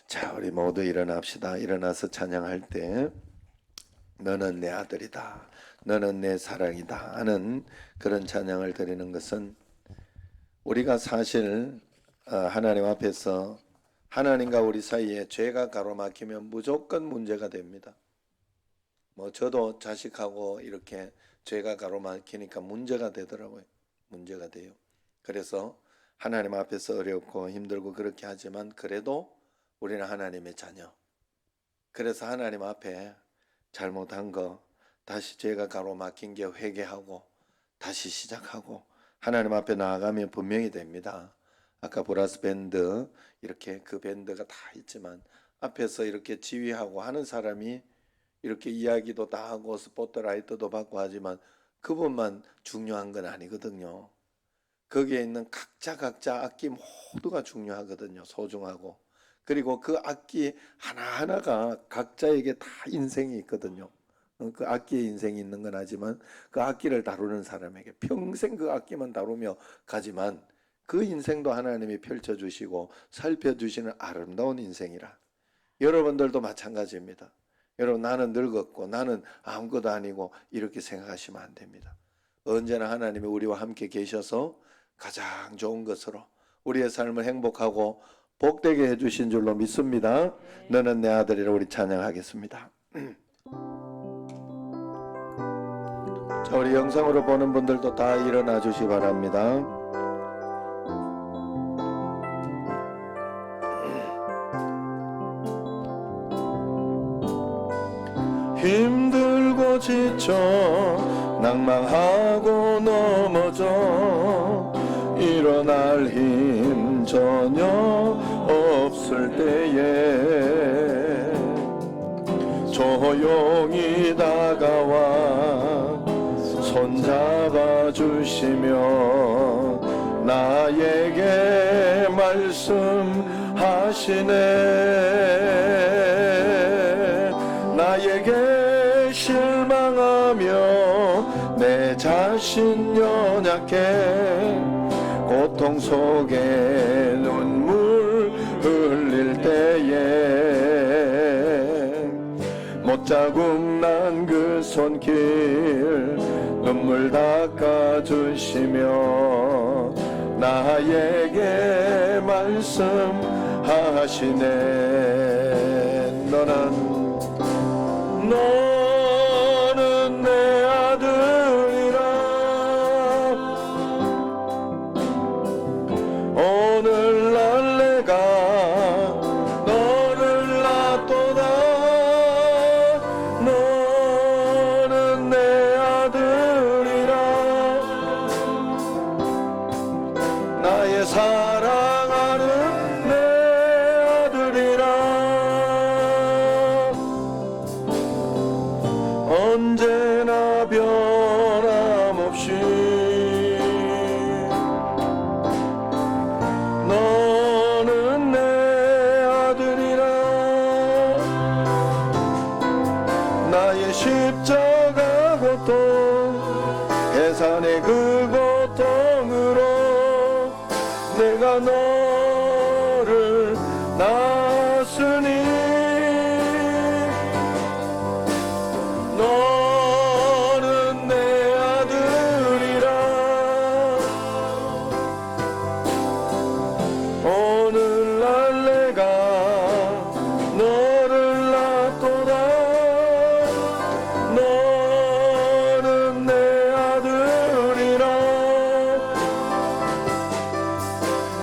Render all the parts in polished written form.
자, 우리 모두 일어납시다. 일어나서 찬양할 때 너는 내 아들이다, 너는 내 사랑이다 하는 그런 찬양을 드리는 것은 우리가 사실 하나님 앞에서 하나님과 우리 사이에 죄가 가로막히면 무조건 문제가 됩니다. 저도 자식하고 이렇게 죄가 가로막히니까 문제가 되더라고요. 문제가 돼요. 그래서 하나님 앞에서 어렵고 힘들고 그렇게 하지만 그래도 우리는 하나님의 자녀. 그래서 하나님 앞에 잘못한 거 다시 죄가 가로막힌 게 회개하고 다시 시작하고 하나님 앞에 나아가면 분명히 됩니다. 아까 브라스 밴드 이렇게 그 밴드가 다 있지만 앞에서 이렇게 지휘하고 하는 사람이 이렇게 이야기도 다 하고 스포트라이트도 받고 하지만 그분만 중요한 건 아니거든요. 거기에 있는 각자 악기 모두가 중요하거든요. 소중하고. 그리고 그 악기 하나하나가 각자에게 다 인생이 있거든요. 그 악기에 인생이 있는 건 하지만 그 악기를 다루는 사람에게 평생 그 악기만 다루며 가지만 그 인생도 하나님이 펼쳐주시고 살펴주시는 아름다운 인생이라. 여러분들도 마찬가지입니다. 여러분, 나는 늙었고 나는 아무것도 아니고 이렇게 생각하시면 안 됩니다. 언제나 하나님이 우리와 함께 계셔서 가장 좋은 것으로 우리의 삶을 행복하고 복되게 해주신 줄로 믿습니다. 너는 내 아들이라 우리 찬양하겠습니다. 자, 우리 영상으로 보는 분들도 다 일어나 주시기 바랍니다. 힘들고 지쳐 낭망하고 넘어져 일어날 힘 전혀 없을 때에 조용히 다가와 손잡아 주시며 나에게 말씀하시네. 나에게 실망하며 내 자신 연약해 고통 속에 눈물 흘릴 때에 못자국 난 그 손길 눈물 닦아주시며 나에게 말씀하시네. 너는 내 아들이라. 오늘날 내가 너를 낳도다. 너는 내 아들이라. 나의 사랑하는 내 아들이라. 언제나 변함없이 너는 내 아들이라. 나의 십자가 고통 해산의 그 고통으로 내가 너를 낳았으니 너는 내 아들이라. 오늘날 내가 너를 낳도다. 너는 내 아들이라.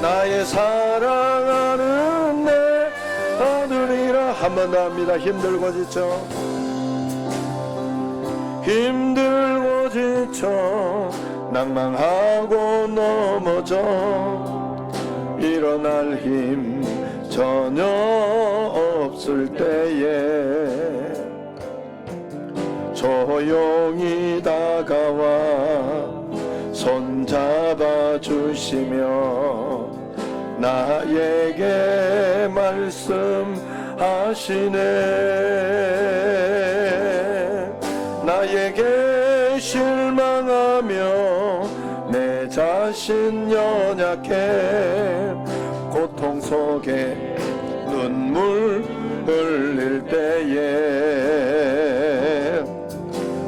나의 사랑하는 내 아들이라. 한 번 더 합니다. 힘들고 지쳐 힘들고 지쳐 낭망하고 넘어져 일어날 힘 전혀 없을 때에 조용히 다가와 손잡아 주시며 나에게 말씀하시네. 나에게 실망하며 내 자신 연약해 고통 속에 눈물 흘릴 때에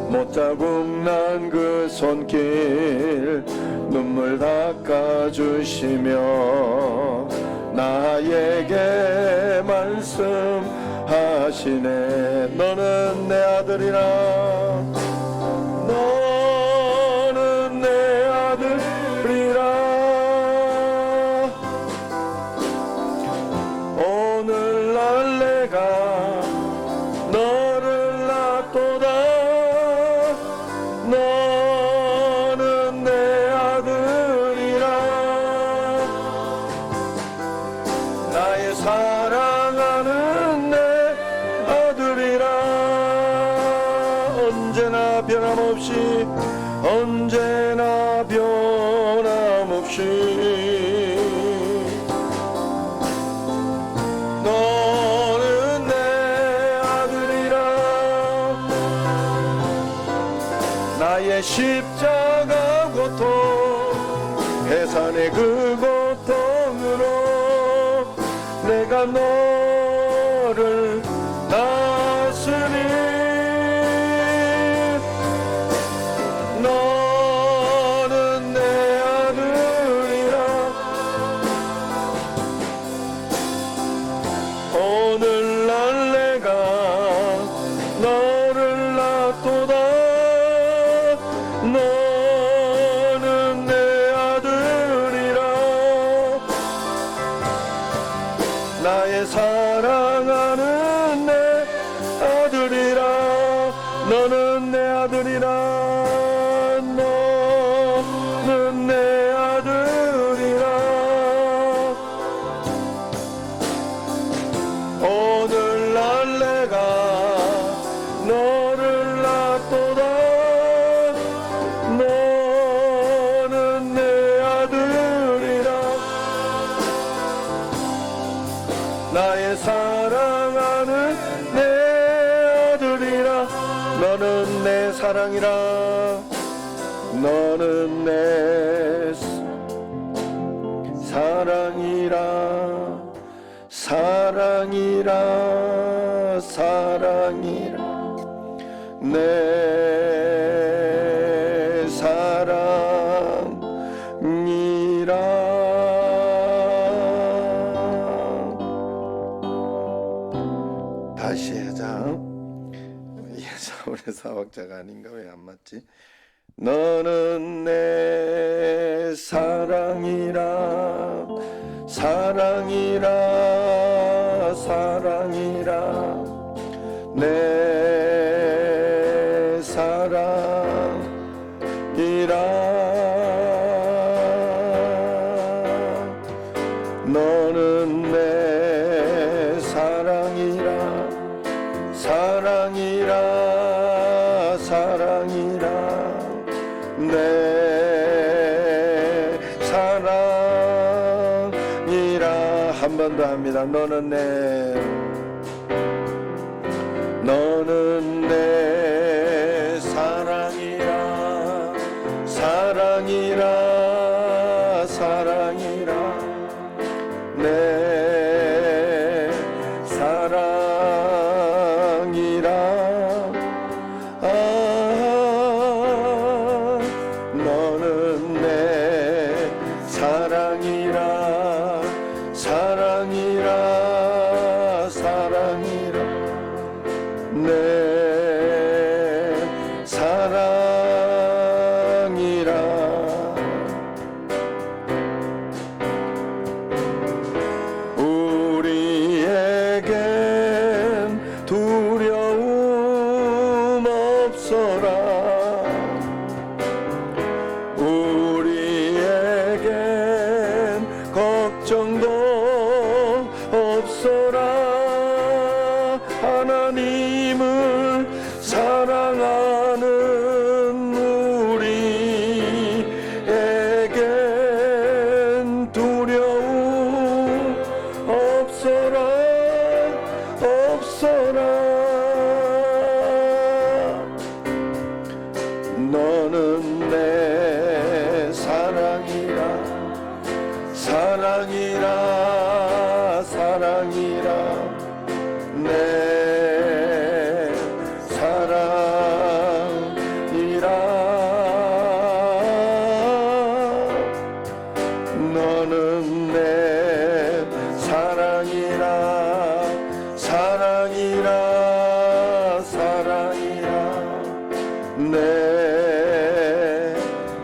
못자국 난 그 손길 눈물 닦아주시며 나에게 말씀하시네. 너는 내 아들이라, 너는 내 아들이라. 오늘날 내가 너를 낳도다. 너는 내 아들이라. 나의 사랑하는 내 아들이라. 언제나 변함없이, 언제나 변함없이 너는 내 아들이라. 나의 십자가 고통, 해산의 그 고통으로 내가 너를 낳았으니 너는 내 아들이라. 오늘날 내가 너를 낳도다. 너는 내 아들이라. 나의 사랑하는 내 아들이라. 너는 내 아들이라. 너는 내 아들이라. 오늘날 내가 너를 낳도다. 너는 내 아들이라. 나의 사랑하는 내 아들이라. 너는 내 사랑이라. 너는 내 사랑이라. 사랑이라. 사랑이라. 내 사랑이라. 다시 하자. 우리 사박자가 아닌가? 왜 안 맞지? 너는 내 사랑이라. 사랑이라. 사랑이라. 내 사랑이라. 너는 내 사랑이라. 사랑이라. 사랑이라. 내 사랑이라. 한 번 더 합니다. 너는 내 사랑이라. 사랑이라. 사랑이라. 내 사랑이라. 너는 내 사랑이라. 사랑이라. 사랑이라. 내 사랑이라. 우리에겐 두려움 없어라. 우리에겐 걱정도 없어라. 하나님을 사랑하는 우리에겐 두려움 없어라. 없어라. 너는 내 사랑이라. 사랑이라. 사랑이라. 내 사랑이라. 너는 내 사랑이라. 사랑이라. 사랑이라. 내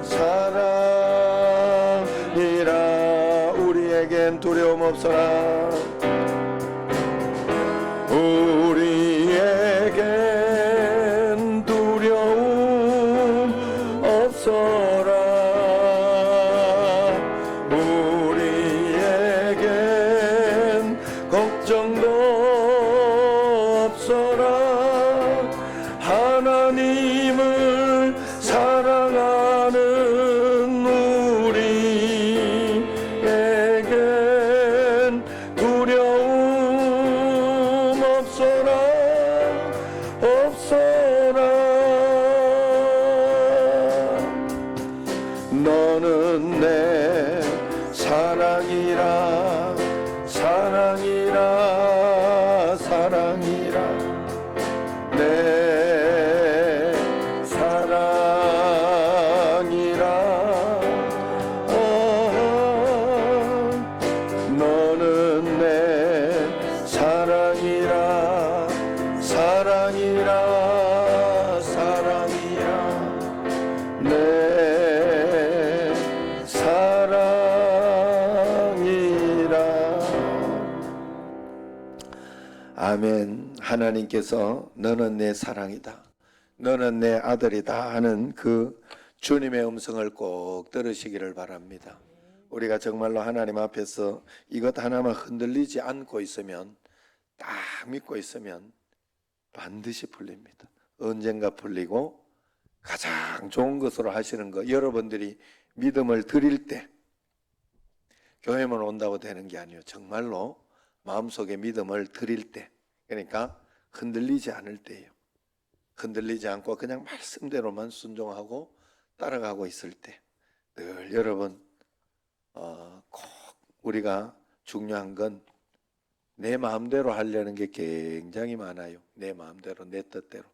사랑이라. 우리에겐 두려움 없어라. 우리에겐 두려움 없어라. 우리에겐 걱정도 없어라. 하나님을 사랑하는 우리에겐 두려움 없어라. 없어라. 너는 내 사랑이라. 사랑이라. 사랑이라. 내 사랑이라. 너는 내 사랑이라. 사랑이라. 사랑이라. 내 사랑이라. 아멘. 하나님께서 너는 내 사랑이다, 너는 내 아들이다 하는 그 주님의 음성을 꼭 들으시기를 바랍니다. 우리가 정말로 하나님 앞에서 이것 하나만 흔들리지 않고 있으면, 딱 믿고 있으면 반드시 풀립니다. 언젠가 풀리고 가장 좋은 것으로 하시는 거, 여러분들이 믿음을 드릴 때 교회만 온다고 되는 게 아니에요. 정말로 마음속에 믿음을 드릴 때, 그러니까 흔들리지 않을 때예요. 흔들리지 않고 그냥 말씀대로만 순종하고 따라가고 있을 때, 늘 여러분 꼭 우리가 중요한 건 내 마음대로 하려는 게 굉장히 많아요. 내 마음대로, 내 뜻대로.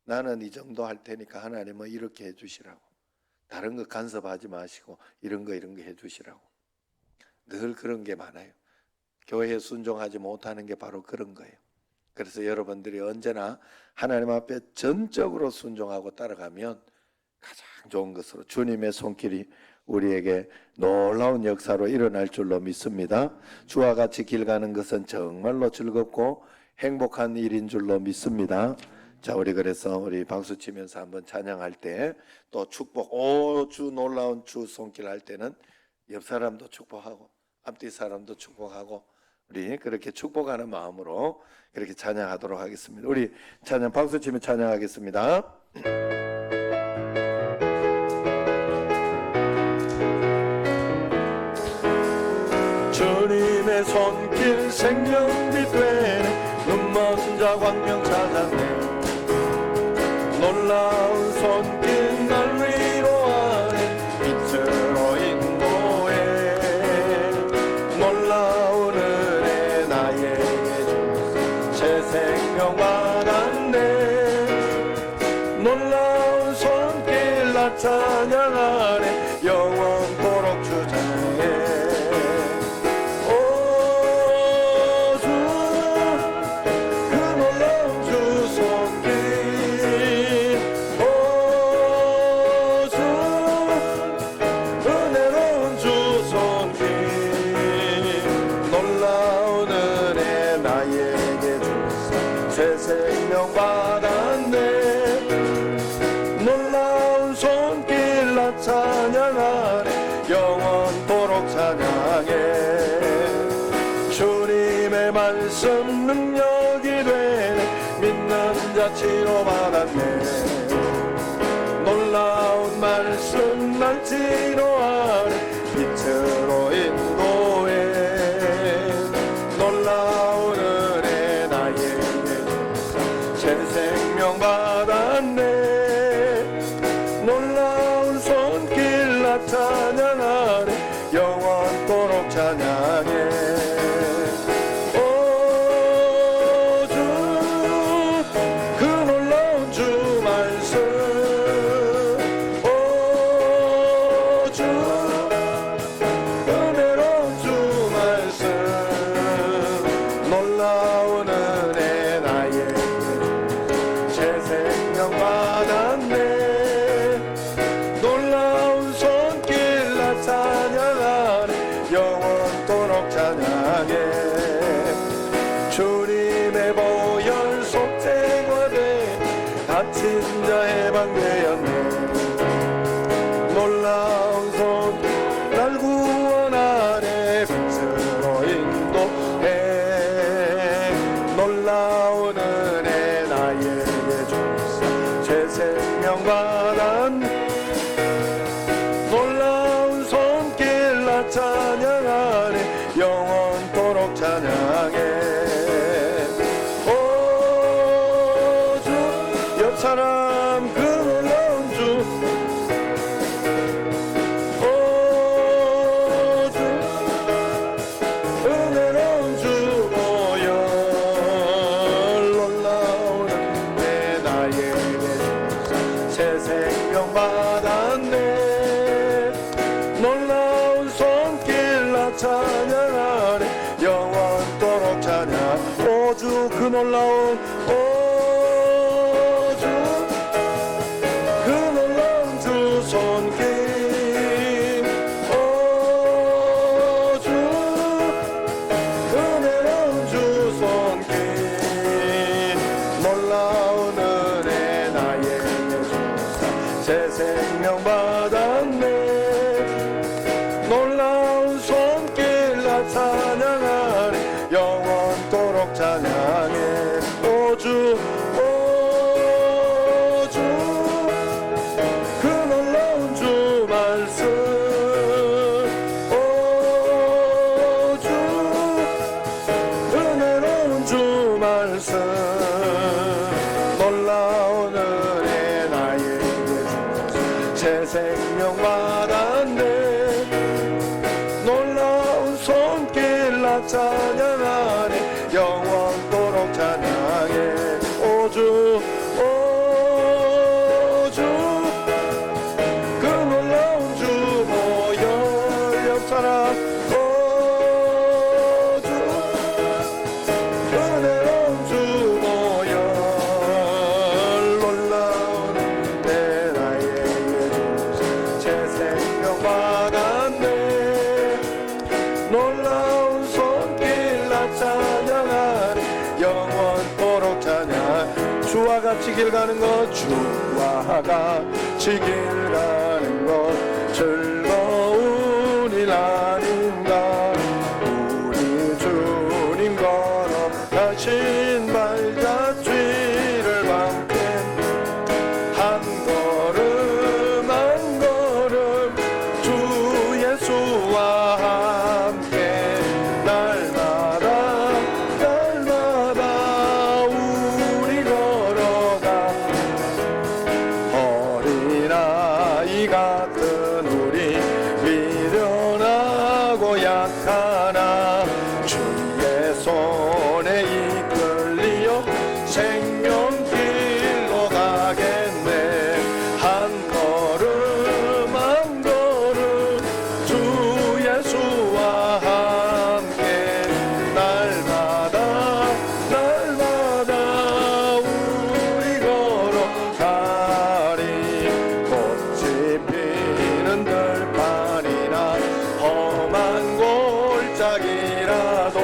나는 이 정도 할 테니까 하나님은 이렇게 해주시라고, 다른 거 간섭하지 마시고 이런 거 해주시라고. 늘 그런 게 많아요. 교회에 순종하지 못하는 게 바로 그런 거예요. 그래서 여러분들이 언제나 하나님 앞에 전적으로 순종하고 따라가면 가장 좋은 것으로 주님의 손길이 우리에게 놀라운 역사로 일어날 줄로 믿습니다. 주와 같이 길 가는 것은 정말로 즐겁고 행복한 일인 줄로 믿습니다. 자, 우리 그래서 우리 박수 치면서 한번 찬양할 때 또 축복, 주 놀라운 주 손길 할 때는 옆 사람도 축복하고 앞뒤 사람도 축복하고 우리 그렇게 축복하는 마음으로 그렇게 찬양하도록 하겠습니다. 우리 찬양 박수 치며 찬양하겠습니다. 주님의 손길 생명빛 되네. 눈먼 자 광명 찾았네. 놀라운 손길 날 위로하네. 빛으로 인도해. 놀라운 은혜 나에게 주소서. 새 생명 받았네. 놀라운 손길 나 찬양하네. 영원토록 주장해. 새 생명 받았네. 놀라운 손길 나 찬양하네. 영원토록 찬양해. 주님의 말씀 능력이 되네. 믿는 자 치료받았네. 놀라운 말씀 날 치료하네. 빛으로 인도해. 놀라운 은혜 나에게 새 생명 받았네. 놀라운 손길 나 찬양하네. 영원토록 찬양해. 오 은혜 보혈 속죄과돼 갇힌 자 해방되었네. 놀라운 손 날 구원하네. 빛으로 인도해. 놀라운 은혜 나에게 주사 새 생명 받았네. 놀라운 손길 나 찬양하네. 영원토록 찬양해. 오 주 옆 사람 그 놀라운 주. 오 주 은혜로운 주 보혈 놀라운 내 나에게 주사 새 생명 받았네. 놀라운 손길 나 찬양하네. 영원토록 찬양. 오주 그 놀라운 오주 그 놀라운 주 손길. 오주 은혜로운 주 손길. 놀라운 은혜 나에게 주사 새 생명 받았네. 놀라운 손길 나 찬양하네. 영원토록 찬양해. 오주 오주 그 놀라운 주 말씀. 오주 은혜로운 주 말씀. 놀라운 은혜 나에게 주사 새 생명 받았네. 놀라운 손길 나 찬양하네. 영원토록 찬양해. 오주 오주 그 놀라운 주 보혈 옆 사람. 오주 은혜로운 주 보혈 놀라운 내 나에게 주사 새 생명 받았네. 놀라운 손길 나 찬양하네. 영원토록 찬양. 주와 같이 길 가는 것 주와 같이 길 가는 것 즐거운 일 아닌가. 우리 주님 걸어가신 발자취를 밟게 한 걸음 한 걸음 주 예수와 함께 날마다 날마다 우리 걸어가. 어린아이 같은 우리 미련하고 약하나 주의 손에 이끌리어 생명길로 가겠네. 한 걸음 한 걸음 주 예수와 함께 날마다 날마다 우리 걸어가리. 꽃이 피는 들판이나 험한 골짜기라도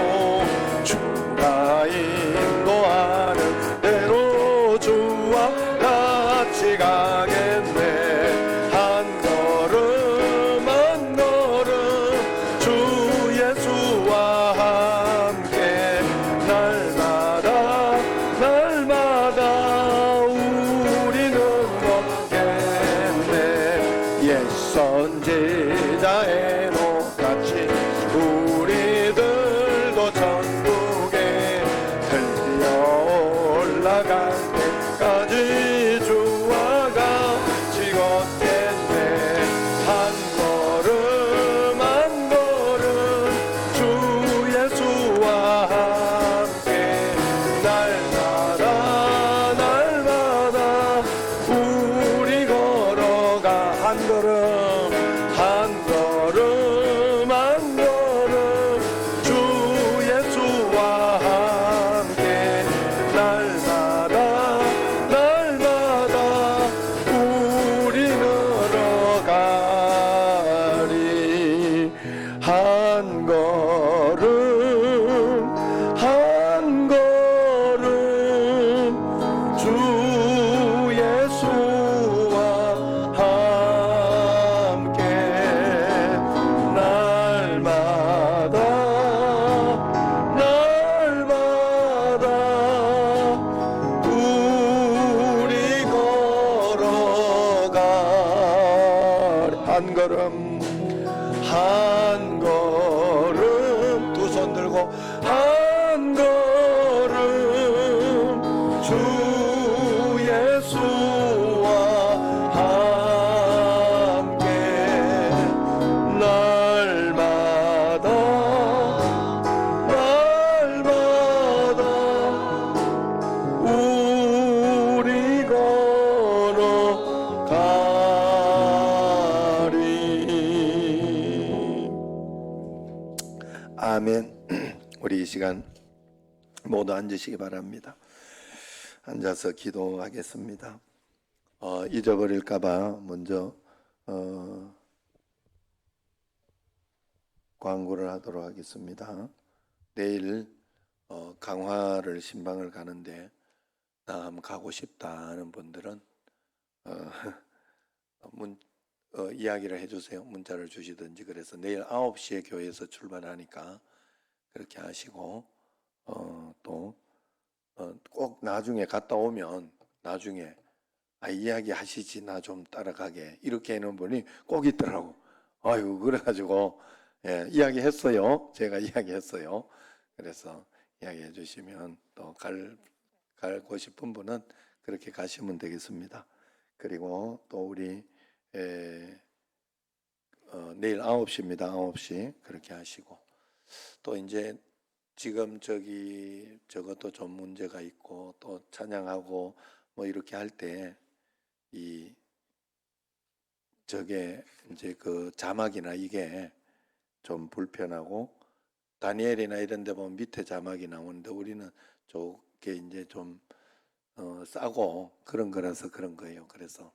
주가 인도하는 대로 주와 같이 가겠네. 한 걸음 한 걸음 주 예수와 함께 날마다 날마다 우리는 걷겠네. 옛 선지자의 똑같이 우리들도 천국에 들려 올라갈 때까지 주와 같이 걷겠네. 한 걸음 한 걸음 주 예수와 함께 날마다 날마다 우리 걸어가. 한 걸음 한 걸음 한 걸음 주 예수와 함께 날마다 시간 모두 앉으시기 바랍니다. 앉아서 기도하겠습니다. 잊어버릴까봐 먼저 광고를 하도록 하겠습니다. 내일 강화를 신방을 가는데 나 한번 가고 싶다 하는 분들은 이야기를 해주세요. 문자를 주시든지. 그래서 내일 9시에 교회에서 출발하니까 그렇게 하시고 또 꼭 나중에 갔다 오면 나중에 이야기 하시지 나 좀 따라가게 이렇게 하는 분이 꼭 있더라고. 아유 그래가지고 이야기했어요. 제가 이야기했어요. 그래서 이야기해 주시면 또 가고 싶은 분은 그렇게 가시면 되겠습니다. 그리고 또 우리 내일 9시입니다. 9시 그렇게 하시고 또 이제 지금 저것도 좀 문제가 있고 또 찬양하고 뭐 이렇게 할 때 저게 이제 그 자막이나 이게 좀 불편하고 다니엘이나 이런 데 보면 밑에 자막이 나오는데 우리는 저게 이제 좀 싸고 그런 거라서 그런 거예요. 그래서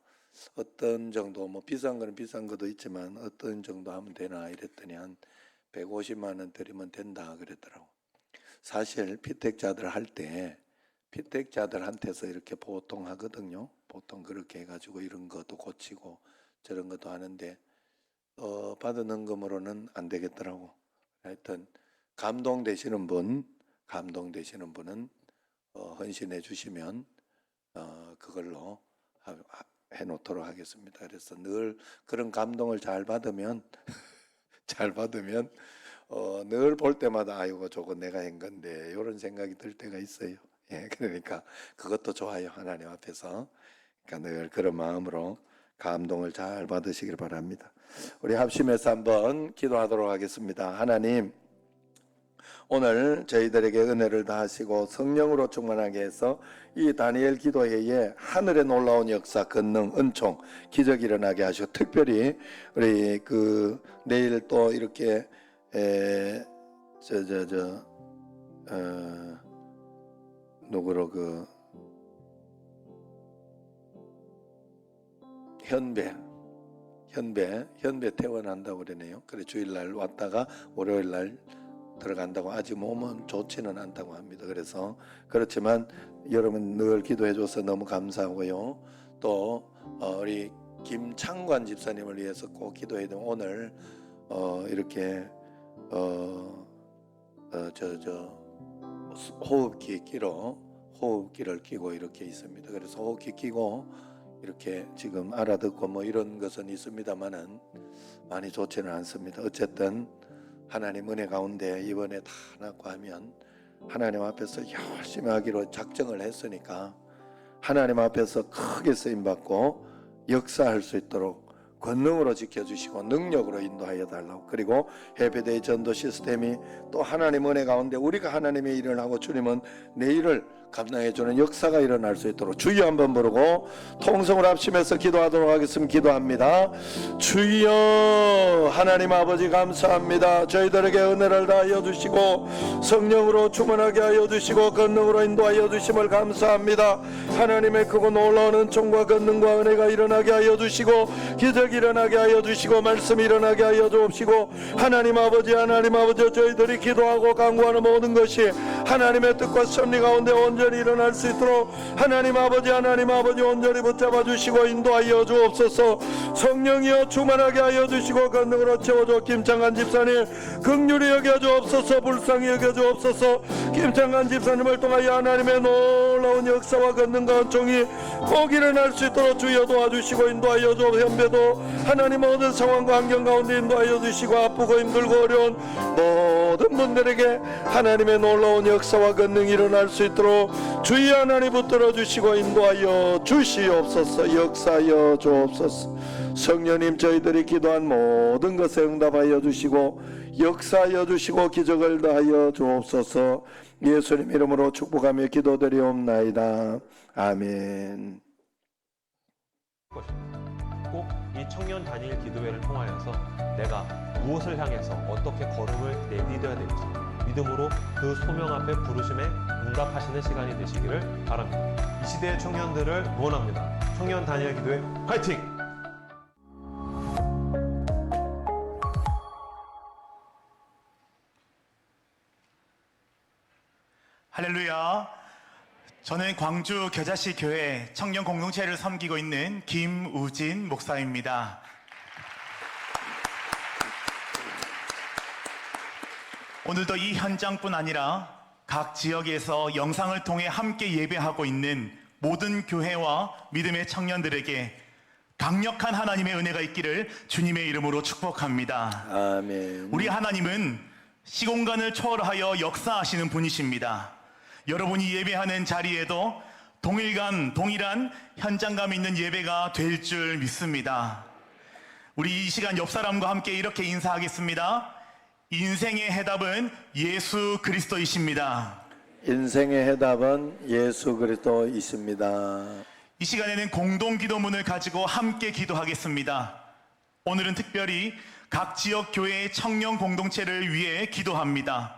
어떤 정도 뭐 비싼 거는 비싼 것도 있지만 어떤 정도 하면 되나 이랬더니 한 150만 원 드리면 된다 그랬더라고. 사실 피택자들 할 때 피택자들한테서 이렇게 보통 하거든요. 보통 그렇게 해가지고 이런 것도 고치고 저런 것도 하는데 받은 헌금으로는 안 되겠더라고. 하여튼 감동되시는 분은 헌신해 주시면 그걸로 해놓도록 하겠습니다. 그래서 늘 그런 감동을 잘 받으면 늘 볼 때마다 아이고 저거 내가 한 건데 이런 생각이 들 때가 있어요. 그러니까 그것도 좋아요. 하나님 앞에서. 그러니까 늘 그런 마음으로 감동을 잘 받으시길 바랍니다. 우리 합심해서 한번 기도하도록 하겠습니다. 하나님, 오늘 저희들에게 은혜를 다하시고 성령으로 충만하게 해서 이 다니엘 기도회에 하늘에 놀라운 역사, 권능, 은총, 기적이 일어나게 하시고 특별히 우리 내일 또 이렇게 누구로 현배 퇴원한다고 그러네요. 그래 주일날 왔다가 월요일날 들어간다고 아직 몸은 좋지는 않다고 합니다. 그래서 그렇지만 여러분 늘 기도해줘서 너무 감사하고요. 또 우리 김창관 집사님을 위해서 꼭 기도해야 되면 오늘 이렇게 호흡기를 끼고 이렇게 있습니다. 그래서 호흡기 끼고 이렇게 지금 알아듣고 뭐 이런 것은 있습니다만은 많이 좋지는 않습니다. 어쨌든 하나님 은혜 가운데 이번에 다 낫고 하면 하나님 앞에서 열심히 하기로 작정을 했으니까 하나님 앞에서 크게 쓰임받고 역사할 수 있도록 권능으로 지켜주시고 능력으로 인도하여 달라고. 그리고 해피데이 전도 시스템이 또 하나님 은혜 가운데 우리가 하나님의 일을 하고 주님은 내 일을 감당해주는 역사가 일어날 수 있도록 주여 한번 부르고 통성을 합심해서 기도하도록 하겠습니다. 기도합니다. 주여 하나님 아버지 감사합니다. 저희들에게 은혜를 다하여 주시고 성령으로 충만하게 하여 주시고 권능으로 인도하여 주심을 감사합니다. 하나님의 크고 놀라운 은총과 권능과 은혜가 일어나게 하여 주시고 기적이 일어나게 하여 주시고 말씀이 일어나게 하여 주옵시고 하나님 아버지 저희들이 기도하고 간구하는 모든 것이 하나님의 뜻과 섭리 가운데 온전히 일어날 수 있도록 하나님 아버지 온전히 붙잡아 주시고 인도하여 주옵소서. 성령이여 충만하게 하여 주시고 권능으로 채워줘. 김창관 집사님 긍휼히 여겨 주옵소서. 불쌍히 여겨 주옵소서. 김창관 집사님을 통하여 하나님의 놀라운 역사와 권능과 은총이 꼭 일어날 수 있도록 주여 도와주시고 인도하여 주옵소서. 현배도 하나님 모든 상황과 환경 가운데 인도하여 주시고 아프고 힘들고 어려운 모든 분들에게 하나님의 놀라운 역사와 권능이 일어날 수 있도록 주여 하나님 붙들어 주시고 인도하여 주시옵소서. 역사하여 주옵소서. 성령님 저희들이 기도한 모든 것에 응답하여 주시고 역사하여 주시고 기적을 다하여 주옵소서. 예수님 이름으로 축복하며 기도드리옵나이다. 아멘. 꼭 이 청년 다니엘 기도회를 통하여서 내가 무엇을 향해서 어떻게 걸음을 내디뎌야 될지 믿음으로 그 소명 앞에 부르심에 응답하시는 시간이 되시기를 바랍니다. 이 시대의 청년들을 응원합니다. 청년 다니엘 기도회 화이팅! 할렐루야. 저는 광주 겨자씨 교회 청년 공동체를 섬기고 있는 김우진 목사입니다. 오늘도 이 현장뿐 아니라 각 지역에서 영상을 통해 함께 예배하고 있는 모든 교회와 믿음의 청년들에게 강력한 하나님의 은혜가 있기를 주님의 이름으로 축복합니다. 아멘. 우리 하나님은 시공간을 초월하여 역사하시는 분이십니다. 여러분이 예배하는 자리에도 동일한 현장감 있는 예배가 될 줄 믿습니다. 우리 이 시간 옆 사람과 함께 이렇게 인사하겠습니다. 인생의 해답은 예수 그리스도이십니다. 인생의 해답은 예수 그리스도이십니다. 이 시간에는 공동 기도문을 가지고 함께 기도하겠습니다. 오늘은 특별히 각 지역 교회의 청년 공동체를 위해 기도합니다.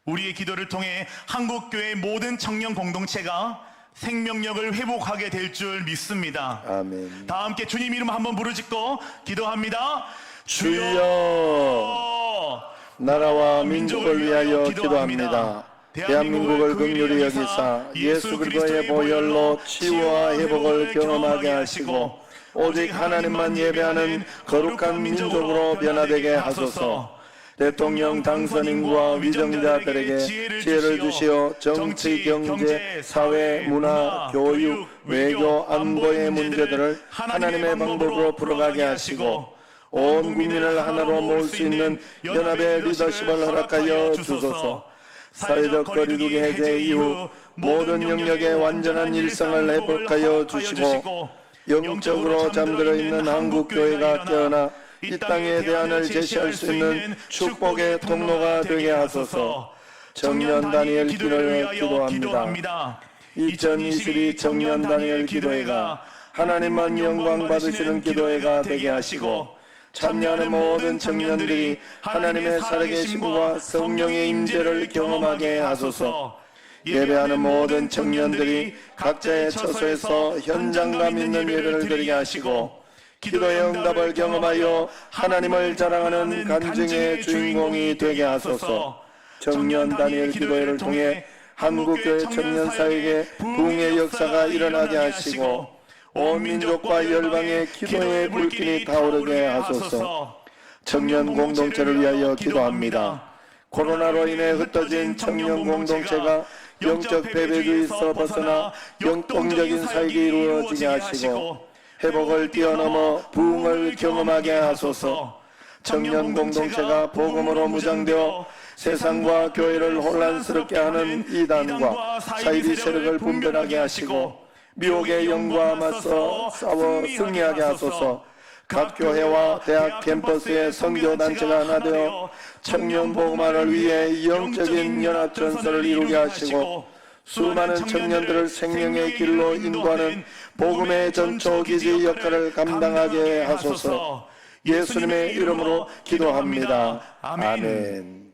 우리의 기도를 통해 한국교회 모든 청년 공동체가 생명력을 회복하게 될 줄 믿습니다. 아멘. 다 함께 주님 이름 한번 부르짖고 기도합니다. 주여, 나라와 민족을 위하여 기도합니다. 대한민국을 긍휼히 여기사 예수 그리스도의 보혈로 치유와 회복을 경험하게 하시고 오직 하나님만 예배하는 거룩한 민족으로 변화되게 하소서. 대통령 당선인과 위정자들에게 지혜를 주시어 정치, 경제, 사회, 문화, 교육, 외교, 안보의 문제들을 하나님의 방법으로 풀어가게 하시고 온 국민을 하나로 모을 수 있는 연합의 리더십을 허락하여 주소서. 사회적 거리두기 해제 이후 모든 영역의 완전한 일상을 회복하여 주시고 영적으로 잠들어 있는 한국교회가 깨어나 이 땅의 대안을 제시할 수 있는 축복의 통로가 되게 하소서. 청년 다니엘 기도회 기도합니다. 2022 청년 다니엘 기도회가 하나님만 영광 받으시는 기도회가 되게 하시고 참여하는 모든 청년들이 하나님의 살아계심과 성령의 임재를 경험하게 하소서. 예배하는 모든 청년들이 각자의 처소에서 현장감 있는 예배를 드리게 하시고 기도의 응답을 경험하여 하나님을 자랑하는 간증의 주인공이 되게 하소서. 청년 다니엘 기도회를 통해 한국교회 청년사에게 부흥의 역사가 일어나게 하시고 온 민족과 열방의 기도의 불길이 타오르게 하소서. 청년 공동체를 위하여 기도합니다. 코로나로 인해 흩어진 청년 공동체가 영적 패배주의에서 벗어나 영동적인 사역이 이루어지게 하시고 회복을 뛰어넘어 부흥을 경험하게 하소서. 청년 공동체가 복음으로 무장되어 세상과 교회를 혼란스럽게 하는 이단과 사이비 세력을 분별하게 하시고 미혹의 영과 맞서 싸워 승리하게 하소서. 각 교회와 대학 캠퍼스의 선교단체가 하나 되어 청년 복음화를 위해 영적인 연합전선을 이루게 하시고 수많은 청년들을 생명의 길로 인도하는 복음의 전초기지 역할을 감당하게 하소서. 예수님의 이름으로 기도합니다. 아멘.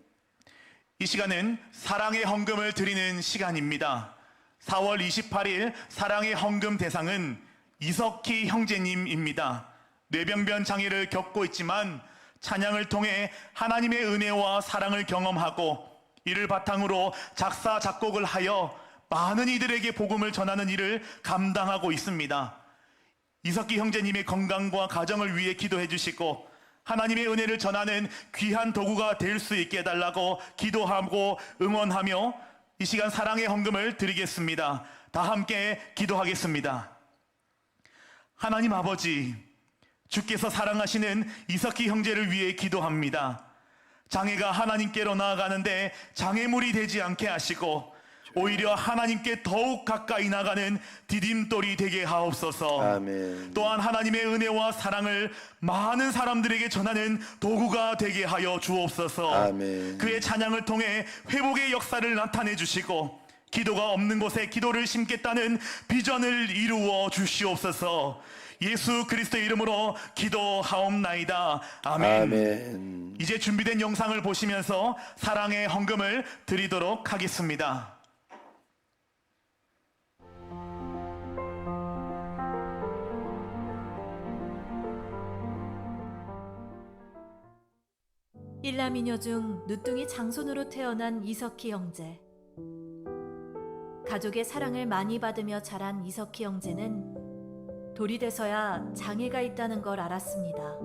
이 시간은 사랑의 헌금을 드리는 시간입니다. 4월 28일 사랑의 헌금 대상은 이석희 형제님입니다. 뇌병변 장애를 겪고 있지만 찬양을 통해 하나님의 은혜와 사랑을 경험하고 이를 바탕으로 작사 작곡을 하여 많은 이들에게 복음을 전하는 일을 감당하고 있습니다. 이석기 형제님의 건강과 가정을 위해 기도해 주시고 하나님의 은혜를 전하는 귀한 도구가 될 수 있게 해달라고 기도하고 응원하며 이 시간 사랑의 헌금을 드리겠습니다. 다 함께 기도하겠습니다. 하나님 아버지, 주께서 사랑하시는 이석기 형제를 위해 기도합니다. 장애가 하나님께로 나아가는데 장애물이 되지 않게 하시고 오히려 하나님께 더욱 가까이 나가는 디딤돌이 되게 하옵소서. 아멘. 또한 하나님의 은혜와 사랑을 많은 사람들에게 전하는 도구가 되게 하여 주옵소서. 아멘. 그의 찬양을 통해 회복의 역사를 나타내 주시고 기도가 없는 곳에 기도를 심겠다는 비전을 이루어 주시옵소서. 예수 그리스도의 이름으로 기도하옵나이다. 아멘. 아멘. 이제 준비된 영상을 보시면서 사랑의 헌금을 드리도록 하겠습니다. 일남이녀 중 누뚱이 장손으로 태어난 이석희 형제. 가족의 사랑을 많이 받으며 자란 이석희 형제는 돌이 돼서야 장애가 있다는 걸 알았습니다.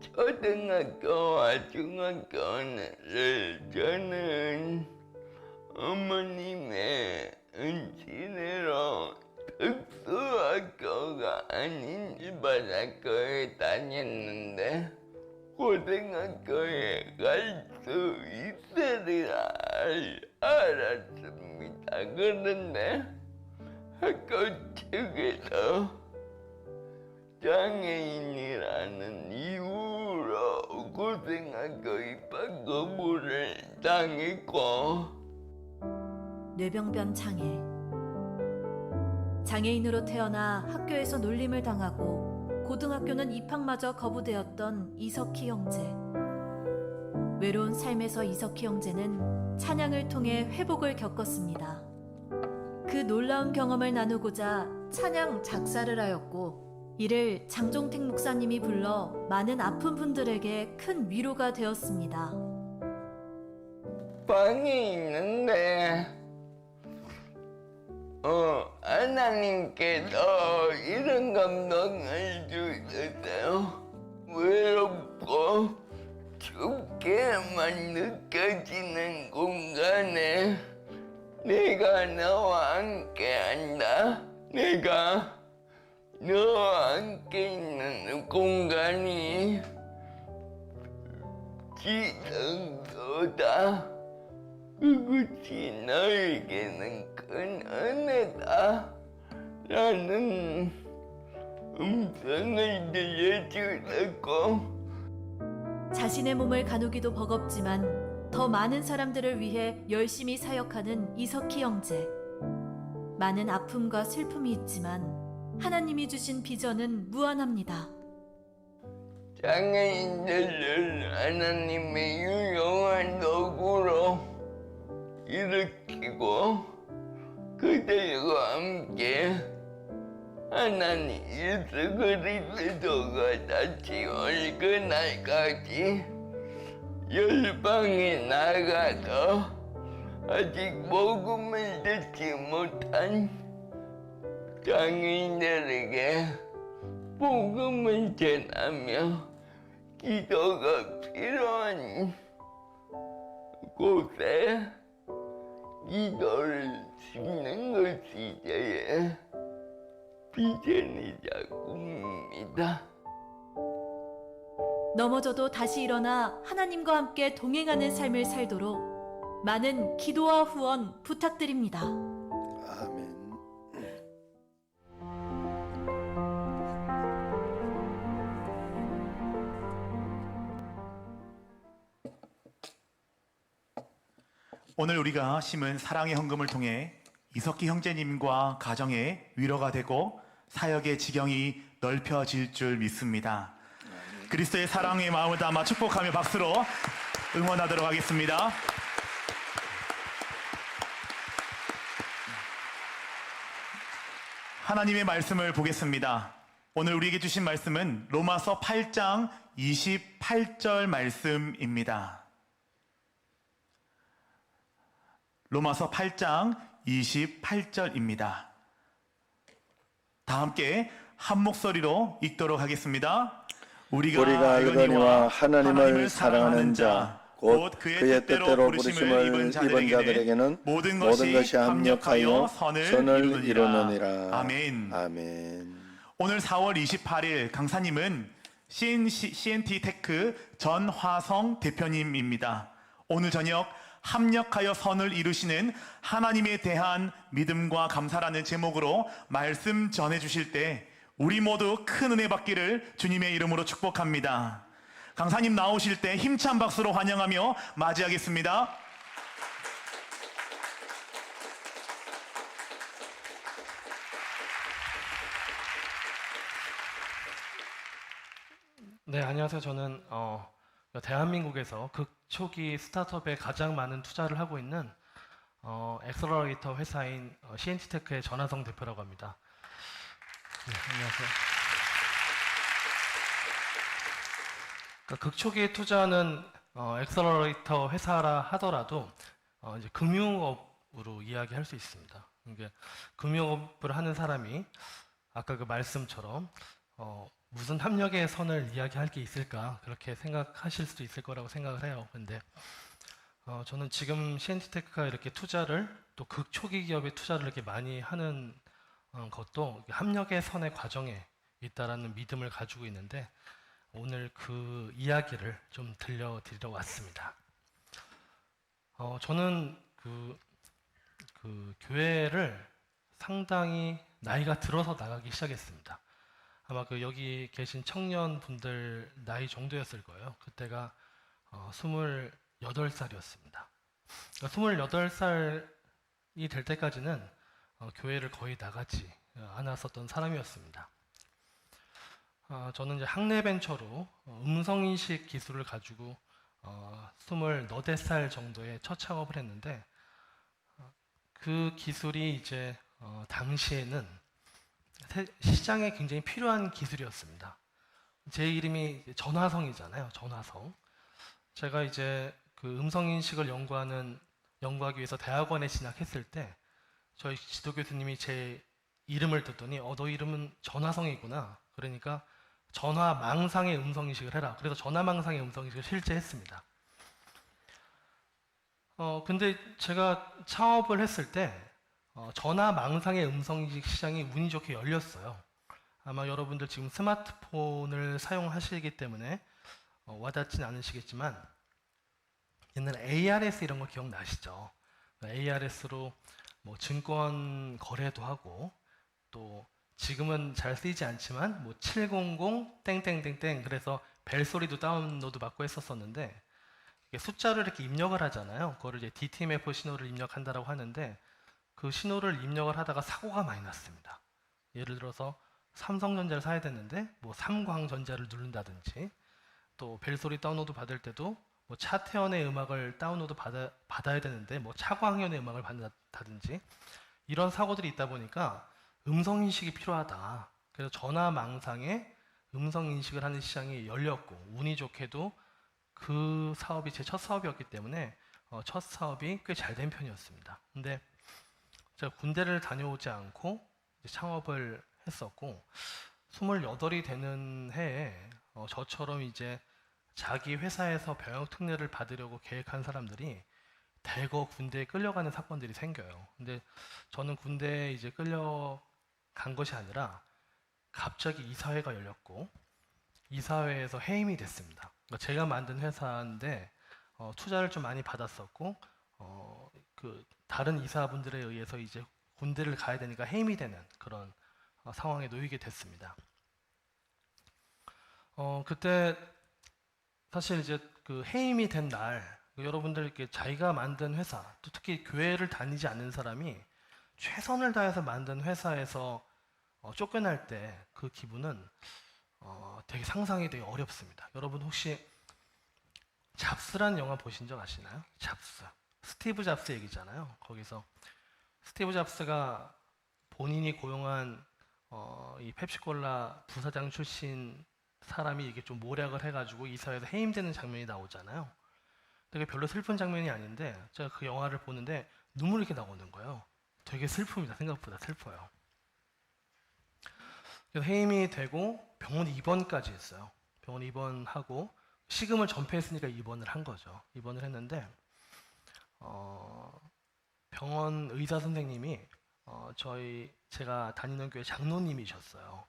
초등학교와 중학교를 저는 어머님의 은진으로 특수학교가 아닌 일반 학교에 다녔는데 고등학교에 갈 수 있으리라 알았습니다. 그런데 학교 측에서 장애인이라는 이유로 고등학교 입학 거부를 당했고 뇌병변 장애. 장애인으로 태어나 학교에서 놀림을 당하고 고등학교는 입학마저 거부되었던 이석희 형제. 외로운 삶에서 이석희 형제는 찬양을 통해 회복을 겪었습니다. 그 놀라운 경험을 나누고자 찬양 작사를 하였고, 이를 장종택 목사님이 불러 많은 아픈 분들에게 큰 위로가 되었습니다. 방이 있는데 하나님께서 이런 감동을 주셨어요. 외롭고 춥게만 느껴지는 공간에 내가 너와 함께 한다. 내가 너와 함께 있는 공간이 지성소다. 그것이 너에게는 큰 은혜다. 라는 음성을 들려주셨고 자신의 몸을 가누기도 버겁지만 더 많은 사람들을 위해 열심히 사역하는 이석희 형제. 많은 아픔과 슬픔이 있지만 하나님이 주신 비전은 무한합니다. 장애인들을 하나님의 유용한 도구로 일으키고 그들과 함께 하나님 예수 그리스도가 다시 올 그날까지 열방에 나가서 아직 복음을 듣지 못한 장애인들에게 복음을 전하며 기도가 필요한 곳에 기도를 심는 것이 저의 비전이자 꿈입니다. 넘어져도 다시 일어나 하나님과 함께 동행하는 삶을 살도록 많은 기도와 후원 부탁드립니다. 아멘. 오늘 우리가 심은 사랑의 헌금을 통해 이석희 형제님과 가정의 위로가 되고 사역의 지경이 넓혀질 줄 믿습니다. 그리스도의 사랑의 마음을 담아 축복하며 박수로 응원하도록 하겠습니다. 하나님의 말씀을 보겠습니다. 오늘 우리에게 주신 말씀은 로마서 8장 28절 말씀입니다. 로마서 8장 28절입니다. 다 함께 한 목소리로 읽도록 하겠습니다. 우리가 알거니와 하나님을 사랑하는 자 곧 그의 뜻대로 부르심을 입은 자들에게는 모든 것이 합력하여 선을 이루느니라. 아멘. 아멘. 오늘 4월 28일 강사님은 CNT 테크 전화성 대표님입니다. 오늘 저녁 합력하여 선을 이루시는 하나님에 대한 믿음과 감사라는 제목으로 말씀 전해주실 때 우리 모두 큰 은혜 받기를 주님의 이름으로 축복합니다. 강사님 나오실 때 힘찬 박수로 환영하며 맞이하겠습니다. 네, 안녕하세요. 저는 대한민국에서 극초기 스타트업에 가장 많은 투자를 하고 있는 엑셀러레이터 회사인 CNT테크의 전하성 대표라고 합니다. 네, 안녕하세요. 그러니까 극초기 투자는 엑셀러레이터 회사라 하더라도 이제 금융업으로 이야기할 수 있습니다. 이게 금융업을 하는 사람이 아까 그 말씀처럼 무슨 합력의 선을 이야기할 게 있을까 그렇게 생각하실 수도 있을 거라고 생각을 해요. 근데 저는 지금 CNT테크가 이렇게 투자를 또 극초기 기업에 투자를 이렇게 많이 하는 것도 합력의 선의 과정에 있다라는 믿음을 가지고 있는데 오늘 그 이야기를 좀 들려드리러 왔습니다. 저는 그 교회를 상당히 나이가 들어서 나가기 시작했습니다. 아마 그 여기 계신 청년분들 나이 정도였을 거예요. 그때가 28살이었습니다. 그러니까 28살이 될 때까지는 교회를 거의 나가지 않았었던 사람이었습니다. 저는 이제 학내벤처로 음성인식 기술을 가지고 28살 정도에 첫 창업을 했는데 그 기술이 이제 당시에는 시장에 굉장히 필요한 기술이었습니다. 제 이름이 전화성이잖아요. 전화성. 제가 이제 그 음성인식을 연구하기 위해서 대학원에 진학했을 때 저희 지도교수님이 제 이름을 듣더니 너 이름은 전화성이구나. 그러니까 전화망상의 음성인식을 해라. 그래서 전화망상의 음성인식을 실제 했습니다. 근데 제가 창업을 했을 때 전화망상의 음성인식 시장이 운이 좋게 열렸어요. 아마 여러분들 지금 스마트폰을 사용하시기 때문에 와닿진 않으시겠지만 옛날에 ARS 이런 거 기억나시죠? ARS로 뭐 증권 거래도 하고 또 지금은 잘 쓰이지 않지만 뭐 700 땡땡땡땡 그래서 벨소리도 다운로드 받고 했었었는데 숫자를 이렇게 입력을 하잖아요. 그거를 이제 DTMF 신호를 입력한다라고 하는데 그 신호를 입력을 하다가 사고가 많이 났습니다. 예를 들어서 삼성전자를 사야 되는데 뭐 삼광전자를 누른다든지 또 벨소리 다운로드 받을 때도 뭐 차태현의 음악을 다운로드 받아야 되는데 뭐 차광현의 음악을 받는다든지 이런 사고들이 있다 보니까 음성인식이 필요하다. 그래서 전화망상에 음성인식을 하는 시장이 열렸고 운이 좋게도 그 사업이 제 첫 사업이었기 때문에 첫 사업이 꽤 잘 된 편이었습니다. 근데 제가 군대를 다녀오지 않고 이제 창업을 했었고 28이 되는 해에 저처럼 이제 자기 회사에서 병역 특례를 받으려고 계획한 사람들이 대거 군대에 끌려가는 사건들이 생겨요. 근데 저는 군대에 이제 끌려간 것이 아니라 갑자기 이사회가 열렸고 이사회에서 해임이 됐습니다. 그러니까 제가 만든 회사인데 투자를 좀 많이 받았었고 그 다른 이사분들에 의해서 이제 군대를 가야 되니까 해임이 되는 그런 상황에 놓이게 됐습니다. 그때 사실 이제 그 해임이 된 날 여러분들 이렇게 자기가 만든 회사 또 특히 교회를 다니지 않는 사람이 최선을 다해서 만든 회사에서 쫓겨날 때 그 기분은 되게 상상이 되게 어렵습니다. 여러분 혹시 잡스란 영화 보신 적 아시나요? 잡스. 스티브 잡스 얘기잖아요. 거기서 스티브 잡스가 본인이 고용한 이 펩시콜라 부사장 출신 사람이 이게 좀 모략을 해가지고 이사회에서 해임되는 장면이 나오잖아요. 되게 별로 슬픈 장면이 아닌데 제가 그 영화를 보는데 눈물이 이렇게 나오는 거예요. 되게 슬픕니다. 생각보다 슬퍼요. 그래서 해임이 되고 병원 입원까지 했어요. 병원 입원하고 시금을 전폐했으니까 입원을 한 거죠. 입원을 했는데 병원 의사 선생님이 제가 다니는 교회 장로님이셨어요.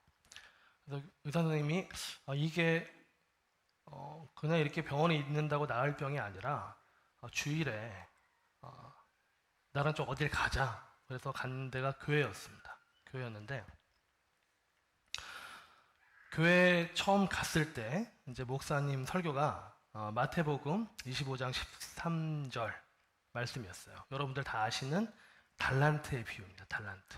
그래서 의사 선생님이 이게 그냥 이렇게 병원에 있는다고 나을 병이 아니라 주일에 나랑 좀 어딜 가자. 그래서 간 데가 교회였습니다. 교회였는데 교회 처음 갔을 때 이제 목사님 설교가 마태복음 25장 13절 말씀이었어요. 여러분들 다 아시는 달란트의 비유입니다. 달란트.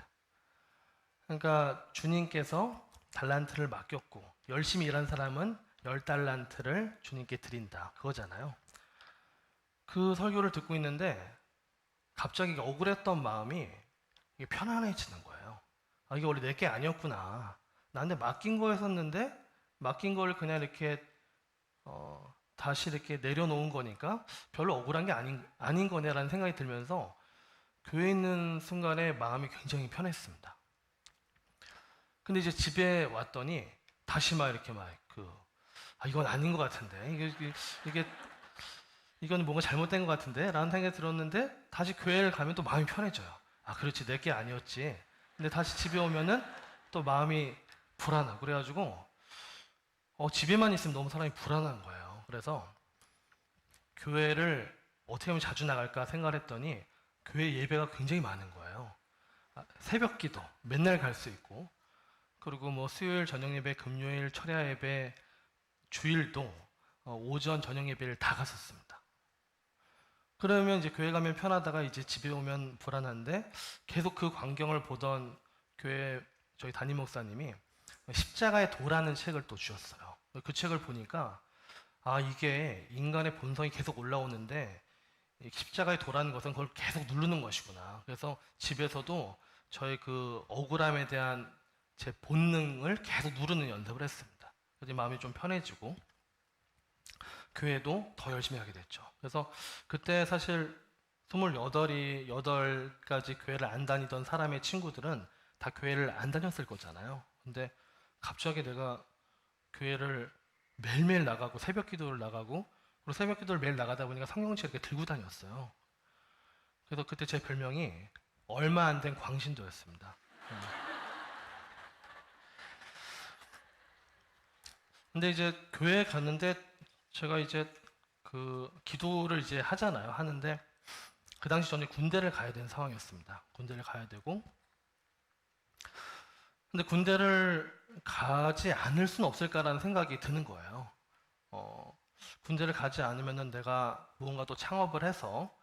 그러니까 주님께서 달란트를 맡겼고 열심히 일한 사람은 10달란트를 주님께 드린다. 그거잖아요. 그 설교를 듣고 있는데 갑자기 억울했던 마음이 이게 편안해지는 거예요. 아, 이게 원래 내 게 아니었구나. 나한테 맡긴 거였었는데 맡긴 걸 그냥 이렇게 다시 이렇게 내려놓은 거니까 별로 억울한 게 아닌 거네라는 생각이 들면서 교회에 있는 순간에 마음이 굉장히 편했습니다. 근데 이제 집에 왔더니 다시 막 이렇게 이건 아닌 것 같은데 이건 뭔가 잘못된 것 같은데 라는 생각이 들었는데 다시 교회를 가면 또 마음이 편해져요. 아, 그렇지, 내 게 아니었지. 근데 다시 집에 오면은 또 마음이 불안하고 그래가지고 집에만 있으면 너무 사람이 불안한 거예요. 그래서 교회를 어떻게 하면 자주 나갈까 생각을 했더니 교회 예배가 굉장히 많은 거예요. 새벽 기도 맨날 갈 수 있고, 그리고 뭐 수요일 저녁 예배, 금요일 철야 예배, 주일도 오전 저녁 예배를 다 갔었습니다. 그러면 이제 교회 가면 편하다가 이제 집에 오면 불안한데 계속 그 광경을 보던 교회 저희 담임 목사님이 십자가의 도라는 책을 또 주셨어요. 그 책을 보니까 이게 인간의 본성이 계속 올라오는데 이 십자가의 도라는 것은 그걸 계속 누르는 것이구나. 그래서 집에서도 저의 그 억울함에 대한 제 본능을 계속 누르는 연습을 했습니다. 그래서 마음이 좀 편해지고 교회도 더 열심히 하게 됐죠. 그래서 그때 사실 28가지 교회를 안 다니던 사람의 친구들은 다 교회를 안 다녔을 거잖아요. 근데 갑자기 내가 교회를 매일매일 나가고 새벽 기도를 나가고 그리고 새벽 기도를 매일 나가다 보니까 성경책 이렇게 들고 다녔어요. 그래서 그때 제 별명이 얼마 안 된 광신도였습니다. 근데 이제 교회에 갔는데 제가 이제 그 기도를 이제 하잖아요. 하는데 그 당시 저는 군대를 가야 되는 상황이었습니다. 군대를 가야 되고 근데 군대를 가지 않을 수는 없을까라는 생각이 드는 거예요. 군대를 가지 않으면은 내가 무언가 또 창업을 해서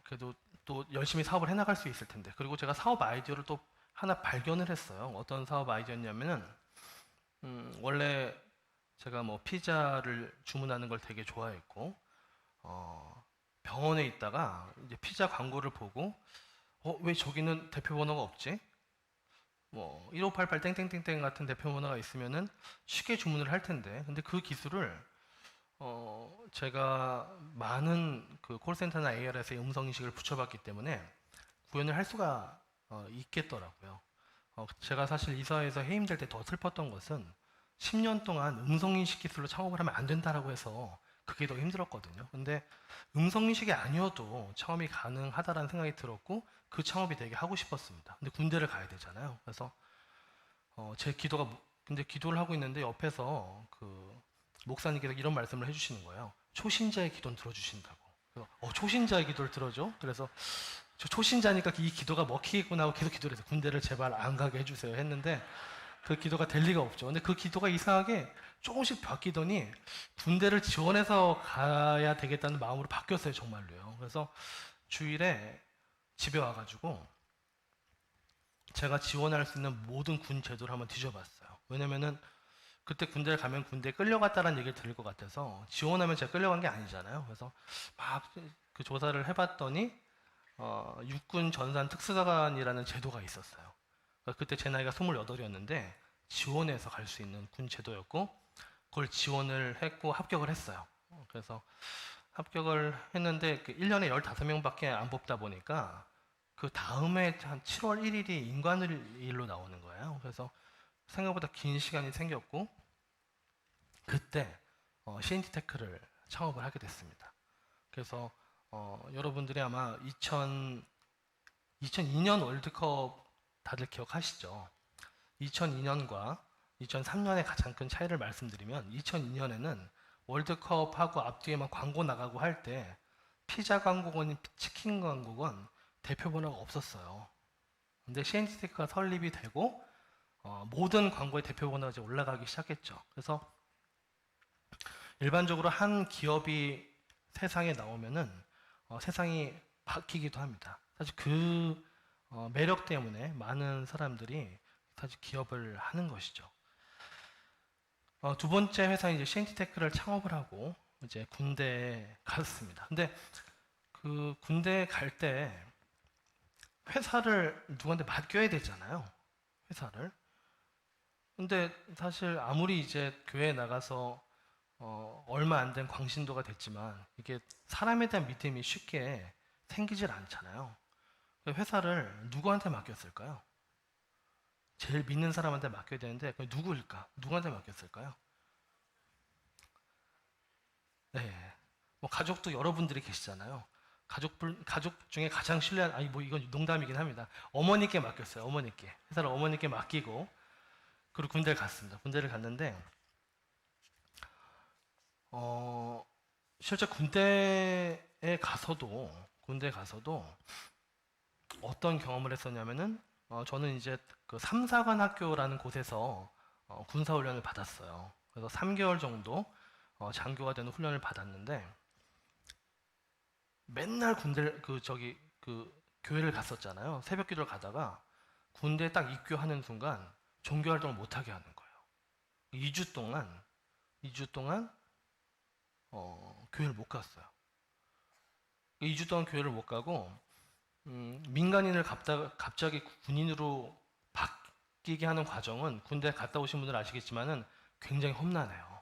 그래도 또 열심히 사업을 해나갈 수 있을 텐데. 그리고 제가 사업 아이디어를 또 하나 발견을 했어요. 어떤 사업 아이디어냐면은 원래 제가 뭐 피자를 주문하는 걸 되게 좋아했고 병원에 있다가 이제 피자 광고를 보고 왜 저기는 대표 번호가 없지? 뭐 1588 땡땡땡땡 같은 대표 번호가 있으면은 쉽게 주문을 할 텐데. 근데 그 기술을 제가 많은 그 콜센터나 ARS에 음성 인식을 붙여봤기 때문에 구현을 할 수가 있겠더라고요. 제가 사실 이사회에서 해임될 때 더 슬펐던 것은 10년 동안 음성인식 기술로 창업을 하면 안 된다라고 해서 그게 더 힘들었거든요. 근데 음성인식이 아니어도 창업이 가능하다라는 생각이 들었고 그 창업이 되게 하고 싶었습니다. 근데 군대를 가야 되잖아요. 그래서 제 기도가 근데 기도를 하고 있는데 옆에서 그 목사님께서 이런 말씀을 해주시는 거예요. 초신자의 기도는 들어주신다고. 그래서 초신자의 기도를 들어줘? 그래서 저 초신자니까 이 기도가 먹히겠구나 하고 계속 기도를 해서 군대를 제발 안 가게 해주세요 했는데 그 기도가 될 리가 없죠. 근데 그 기도가 이상하게 조금씩 바뀌더니 군대를 지원해서 가야 되겠다는 마음으로 바뀌었어요. 정말로요. 그래서 주일에 집에 와가지고 제가 지원할 수 있는 모든 군 제도를 한번 뒤져봤어요. 왜냐면은 그때 군대를 가면 군대에 끌려갔다는 얘기를 들을 것 같아서 지원하면 제가 끌려간 게 아니잖아요. 그래서 막 그 조사를 해봤더니 육군 전산 특수사관이라는 제도가 있었어요. 그때 제 나이가 28이었는데 지원해서 갈 수 있는 군 제도였고 그걸 지원을 했고 합격을 했어요. 그래서 합격을 했는데 1년에 15명밖에 안 뽑다 보니까 그 다음에 한 7월 1일이 인관일로 나오는 거예요. 그래서 생각보다 긴 시간이 생겼고 그때 CNT테크를 창업을 하게 됐습니다. 그래서 여러분들이 아마 2002년 월드컵 다들 기억하시죠? 2002년과 2003년의 가장 큰 차이를 말씀드리면 2002년에는 월드컵하고 앞뒤에만 광고 나가고 할 때 피자 광고건 치킨 광고건 대표 번호가 없었어요. 근데 CNT테크가 설립이 되고 모든 광고의 대표 번호가 이제 올라가기 시작했죠. 그래서 일반적으로 한 기업이 세상에 나오면은 세상이 바뀌기도 합니다. 사실 그 매력 때문에 많은 사람들이 사실 기업을 하는 것이죠. 두 번째 회사인 이제 CNT테크를 창업을 하고 이제 군대에 갔습니다. 근데 그 군대에 갈 때 회사를 누구한테 맡겨야 되잖아요. 회사를. 근데 사실 아무리 이제 교회에 나가서 얼마 안 된 광신도가 됐지만 이게 사람에 대한 믿음이 쉽게 생기질 않잖아요. 회사를 누구한테 맡겼을까요? 제일 믿는 사람한테 맡겨야 되는데 그게 누구일까? 누구한테 맡겼을까요? 네, 뭐 가족도 여러분들이 계시잖아요. 가족 중에 가장 신뢰한, 아니 뭐 이건 농담이긴 합니다. 어머니께 맡겼어요. 어머니께. 회사를 어머니께 맡기고 그리고 군대를 갔습니다. 군대를 갔는데 실제 군대에 가서도 어떤 경험을 했었냐면은 저는 이제 그 삼사관 학교라는 곳에서 군사훈련을 받았어요. 그래서 3개월 정도 장교가 되는 훈련을 받았는데 맨날 교회를 갔었잖아요. 새벽 기도를 가다가 군대에 딱 입교하는 순간 종교 활동을 못 하게 하는 거예요. 2주 동안 교회를 못 갔어요. 2주 동안 교회를 못 가고 민간인을 갑자기 군인으로 바뀌게 하는 과정은 군대 갔다 오신 분들은 아시겠지만은 굉장히 험난해요.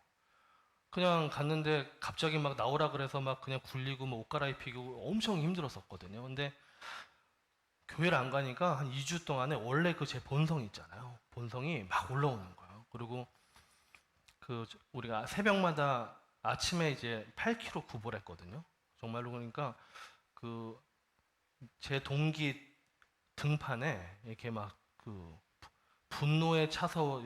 그냥 갔는데 갑자기 막 나오라 그래서 막 그냥 굴리고 뭐 옷 갈아입히고 엄청 힘들었었거든요. 근데 교회를 안 가니까 한 2주 동안에 원래 그 제 본성 있잖아요. 본성이 막 올라오는 거예요. 그리고 우리가 새벽마다 아침에 이제 8km 구보를 했거든요. 정말로 그러니까 제 동기 등판에 이렇게 막 분노에 차서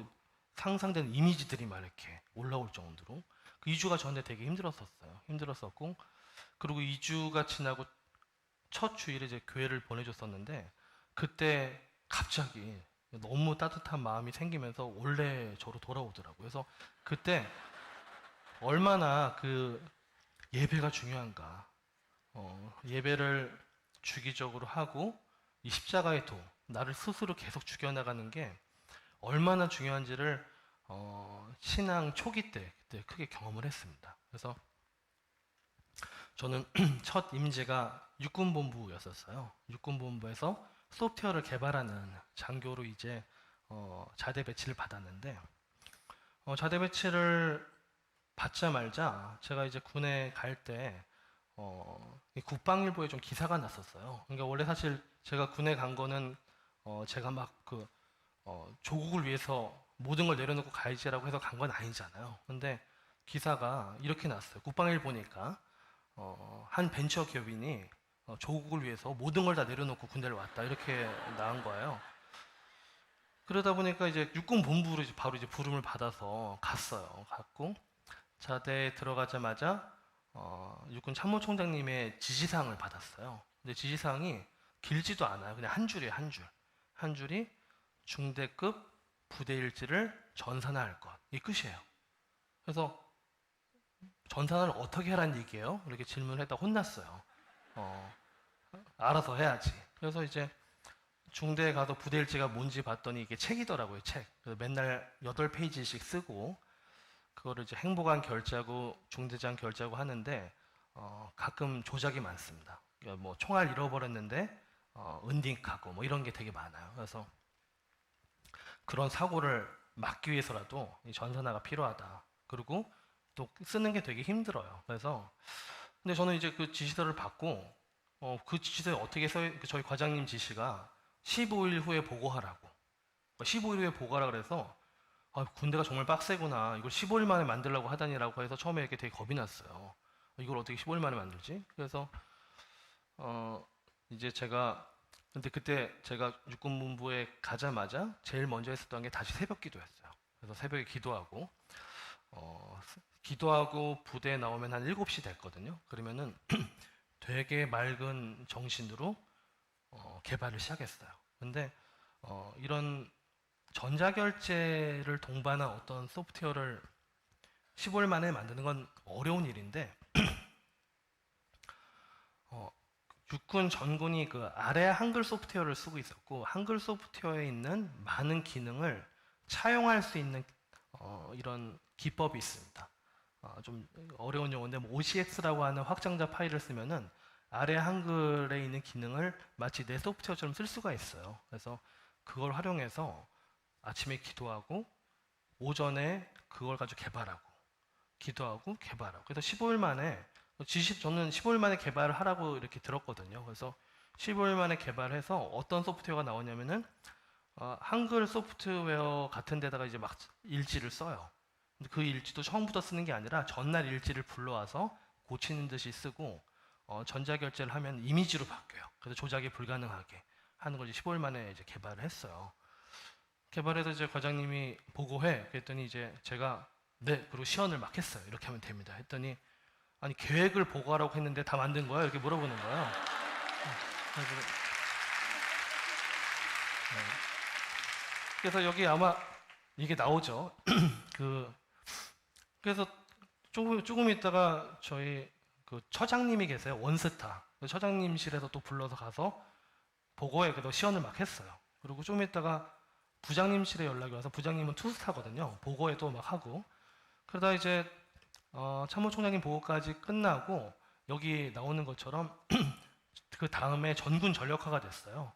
상상되는 이미지들이 막 이렇게 올라올 정도로 그 2주가 저한테 되게 힘들었었고 그리고 2주가 지나고 첫 주일에 이제 교회를 보내줬었는데 그때 갑자기 너무 따뜻한 마음이 생기면서 원래 저로 돌아오더라고요. 그래서 그때 얼마나 그 예배가 중요한가. 예배를 주기적으로 하고 이 십자가의 도, 나를 스스로 계속 죽여나가는 게 얼마나 중요한지를 신앙 초기 때 그때 크게 경험을 했습니다. 그래서 저는 첫 임재가 육군본부였었어요. 육군본부에서 소프트웨어를 개발하는 장교로 이제 자대 배치를 받았는데 자대 배치를 받자마자 제가 이제 군에 갈 때 국방일보에 좀 기사가 났었어요. 그러니까 원래 사실 제가 군에 간 거는 제가 막 조국을 위해서 모든 걸 내려놓고 가야지라고 해서 간 건 아니잖아요. 근데 기사가 이렇게 났어요. 국방일보니까 한 벤처 기업인이 조국을 위해서 모든 걸 다 내려놓고 군대를 왔다 이렇게 나온 거예요. 그러다 보니까 이제 육군본부로 바로 이제 부름을 받아서 갔어요. 갔고 자대에 들어가자마자 육군 참모총장님의 지시사항을 받았어요. 근데 지시사항이 길지도 않아요. 그냥 한 줄이에요, 한 줄. 한 줄이 중대급 부대 일지를 전산화할 것. 이 끝이에요. 그래서 전산화를 어떻게 하라는 얘기예요? 이렇게 질문을 했다 혼났어요. 알아서 해야지. 그래서 이제 중대에 가서 부대 일지가 뭔지 봤더니 이게 책이더라고요, 책. 그래서 맨날 8페이지씩 쓰고 그거를 이제 행보관 결제하고 중대장 결제하고 하는데 가끔 조작이 많습니다. 그러니까 뭐 총알 잃어버렸는데 은딩하고 뭐 이런 게 되게 많아요. 그래서 그런 사고를 막기 위해서라도 이 전산화가 필요하다. 그리고 또 쓰는 게 되게 힘들어요. 그래서 근데 저는 이제 그 지시서를 받고 그 지시서에 어떻게 저희 과장님 지시가 15일 후에 보고하라고. 15일 후에 보고하라 그래서 군대가 정말 빡세구나. 이걸 15일 만에 만들려고 하다니라고 해서 처음에 이렇게 되게 겁이 났어요. 이걸 어떻게 15일 만에 만들지? 그래서 이제 근데 그때 제가 육군본부에 가자마자 제일 먼저 했었던 게 다시 새벽 기도였어요. 그래서 새벽에 기도하고 부대에 나오면 한 7시 됐거든요. 그러면은 되게 맑은 정신으로 개발을 시작했어요. 근데 이런 전자결제를 동반한 어떤 소프트웨어를 15일 만에 만드는 건 어려운 일인데 육군 전군이 그 아래 한글 소프트웨어를 쓰고 있었고 한글 소프트웨어에 있는 많은 기능을 차용할 수 있는 이런 기법이 있습니다. 좀 어려운 용어인데 뭐 OCX라고 하는 확장자 파일을 쓰면은 아래 한글에 있는 기능을 마치 내 소프트웨어처럼 쓸 수가 있어요. 그래서 그걸 활용해서 아침에 기도하고 오전에 그걸 가지고 개발하고 기도하고 개발하고 그래서 15일 만에 저는 15일 만에 개발을 하라고 이렇게 들었거든요. 그래서 15일 만에 개발해서 어떤 소프트웨어가 나오냐면은 한글 소프트웨어 같은 데다가 이제 막 일지를 써요. 근데 그 일지도 처음부터 쓰는 게 아니라 전날 일지를 불러와서 고치는 듯이 쓰고 전자결제를 하면 이미지로 바뀌어요. 그래서 조작이 불가능하게 하는 걸 이제 15일 만에 이제 개발을 했어요. 개발해서 이제 과장님이 보고해. 그랬더니 이제 제가 네, 그리고 시연을 막 했어요. 이렇게 하면 됩니다. 했더니 아니 계획을 보고하라고 했는데 다 만든 거야? 이렇게 물어보는 거예요. 그래서 여기 아마 이게 나오죠. 그래서 조금 있다가 저희 그 처장님이 계세요. 원스타. 처장님실에서 또 불러서 가서 보고해. 그래서 시연을 막 했어요. 그리고 좀 있다가 부장님실에 연락이 와서 부장님은 투스타거든요. 보고회도 막 하고 그러다 이제 참모총장님 보고까지 끝나고 여기 나오는 것처럼 그 다음에 전군 전력화가 됐어요.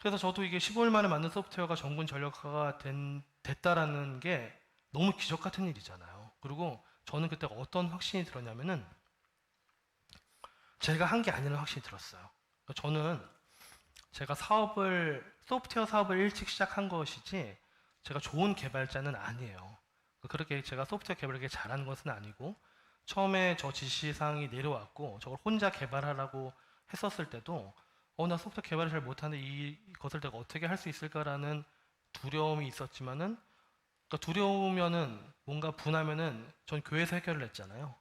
그래서 저도 이게 15일 만에 만든 소프트웨어가 전군 전력화가 됐다라는 게 너무 기적 같은 일이잖아요. 그리고 저는 그때 어떤 확신이 들었냐면은 제가 한 게 아니라는 확신이 들었어요. 그러니까 저는 제가 소프트웨어 사업을 일찍 시작한 것이지 제가 좋은 개발자는 아니에요. 그렇게 제가 소프트웨어 개발을 잘하는 것은 아니고 처음에 저 지시사항이 내려왔고 저걸 혼자 개발하라고 했었을 때도 나 소프트웨어 개발을 잘 못하는데 이것을 내가 어떻게 할 수 있을까라는 두려움이 있었지만은 그러니까 두려우면은 뭔가 분하면은 전 교회에서 해결을 했잖아요.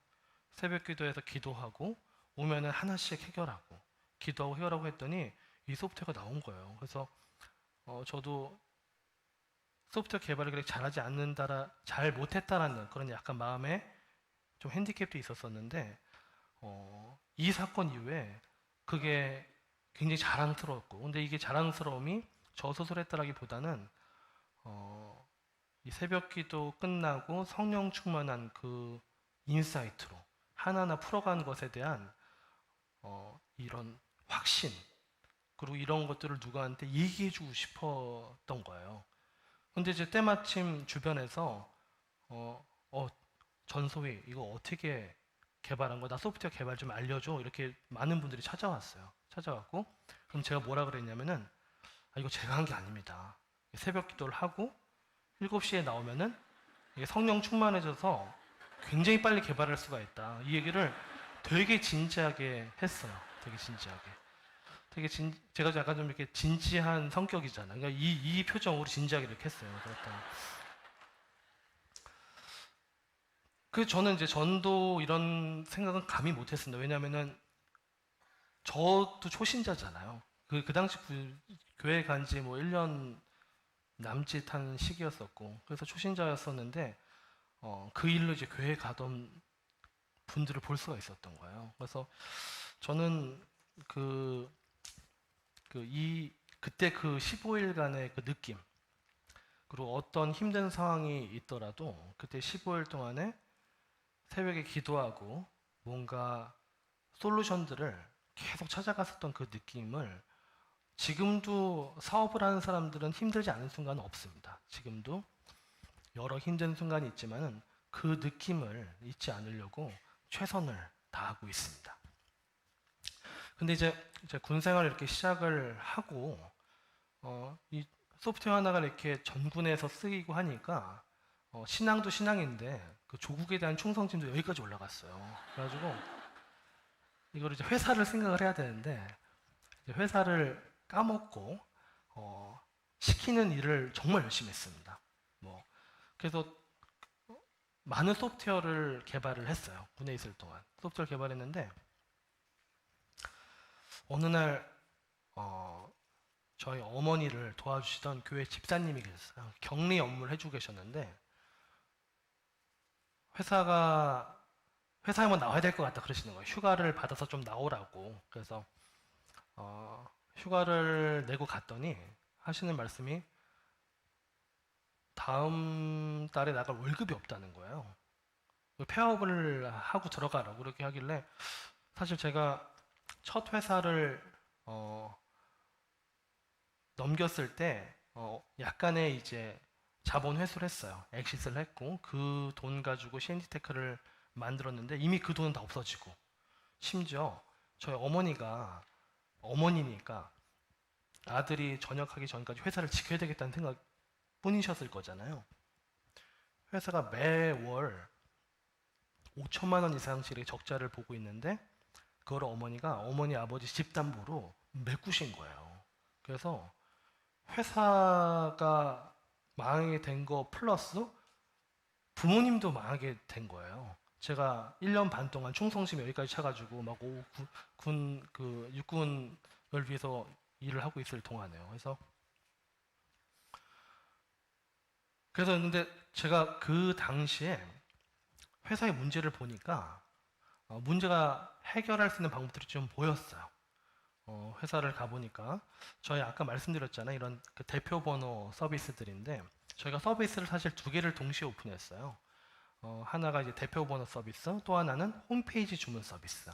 새벽 기도에서 기도하고 오면은 하나씩 해결하고 기도하고 해결하고 했더니 이 소프트웨어가 나온 거예요. 그래서 저도 소프트웨어 개발을 그렇게 잘하지 않는다라 잘 못했다라는 그런 약간 마음에 좀 핸디캡도 있었었는데 이 사건 이후에 그게 굉장히 자랑스러웠고 근데 이게 자랑스러움이 저 스스로 했다라기보다는 이 새벽기도 끝나고 성령 충만한 그 인사이트로 하나하나 풀어가는 것에 대한 이런 확신 그리고 이런 것들을 누구한테 얘기해주고 싶었던 거예요. 근데 이제 때마침 주변에서 전소희 이거 어떻게 개발한 거야? 나 소프트웨어 개발 좀 알려줘. 이렇게 많은 분들이 찾아왔어요. 찾아왔고 그럼 제가 뭐라 그랬냐면은 이거 제가 한 게 아닙니다. 새벽 기도를 하고 7시에 나오면은 이게 성령 충만해져서 굉장히 빨리 개발할 수가 있다. 이 얘기를 되게 진지하게 했어요. 되게 진지하게. 제가 약간 좀 이렇게 진지한 성격이잖아요. 그러니까 이 표정으로 진지하게 이렇게 했어요. 그랬더니. 저는 이제 전도 이런 생각은 감히 못했습니다. 왜냐면은 저도 초신자잖아요. 그 당시 교회 간 지 뭐 1년 남짓한 시기였었고, 그래서 초신자였었는데, 그 일로 이제 교회 가던 분들을 볼 수가 있었던 거예요. 그래서 저는 그때 그 15일간의 그 느낌, 그리고 어떤 힘든 상황이 있더라도 그때 15일 동안에 새벽에 기도하고 뭔가 솔루션들을 계속 찾아갔었던 그 느낌을 지금도 사업을 하는 사람들은 힘들지 않은 순간은 없습니다. 지금도 여러 힘든 순간이 있지만은 그 느낌을 잊지 않으려고 최선을 다하고 있습니다. 근데 이제 군 생활을 이렇게 시작을 하고 이 소프트웨어 하나가 이렇게 전군에서 쓰이고 하니까 신앙도 신앙인데 그 조국에 대한 충성심도 여기까지 올라갔어요. 그래가지고 이걸 이제 회사를 생각을 해야 되는데 이제 회사를 까먹고 시키는 일을 정말 열심히 했습니다. 그래서 많은 소프트웨어를 개발을 했어요. 군에 있을 동안 소프트웨어 개발했는데 어느 날 저희 어머니를 도와주시던 교회 집사님이 계셨어요. 격리 업무를 해주고 계셨는데 회사에 뭐 나와야 될 것 같다 그러시는 거예요. 휴가를 받아서 좀 나오라고. 그래서 휴가를 내고 갔더니 하시는 말씀이 다음 달에 나갈 월급이 없다는 거예요. 폐업을 하고 들어가라고 그렇게 하길래 사실 제가 첫 회사를 넘겼을 때 약간의 이제 자본 회수를 했어요. 엑싯을 했고 그 돈 가지고 CNT테크를 만들었는데 이미 그 돈은 다 없어지고 심지어 저희 어머니가 어머니니까 아들이 전역하기 전까지 회사를 지켜야 되겠다는 생각 뿐이셨을 거잖아요. 회사가 매월 5천만 원 이상씩의 적자를 보고 있는데 그걸 어머니가 어머니 아버지 집담보로 메꾸신 거예요. 그래서 회사가 망하게 된 거 플러스 부모님도 망하게 된 거예요. 제가 1년 반 동안 충성심 여기까지 차가지고 막 육군을 위해서 일을 하고 있을 동안에요. 그래서 근데 제가 그 당시에 회사의 문제를 보니까 문제가 해결할 수 있는 방법들이 좀 보였어요. 회사를 가보니까 저희 아까 말씀드렸잖아요. 이런 그 대표 번호 서비스들인데 저희가 서비스를 사실 2개를 동시에 오픈했어요. 하나가 이제 대표 번호 서비스, 또 하나는 홈페이지 주문 서비스.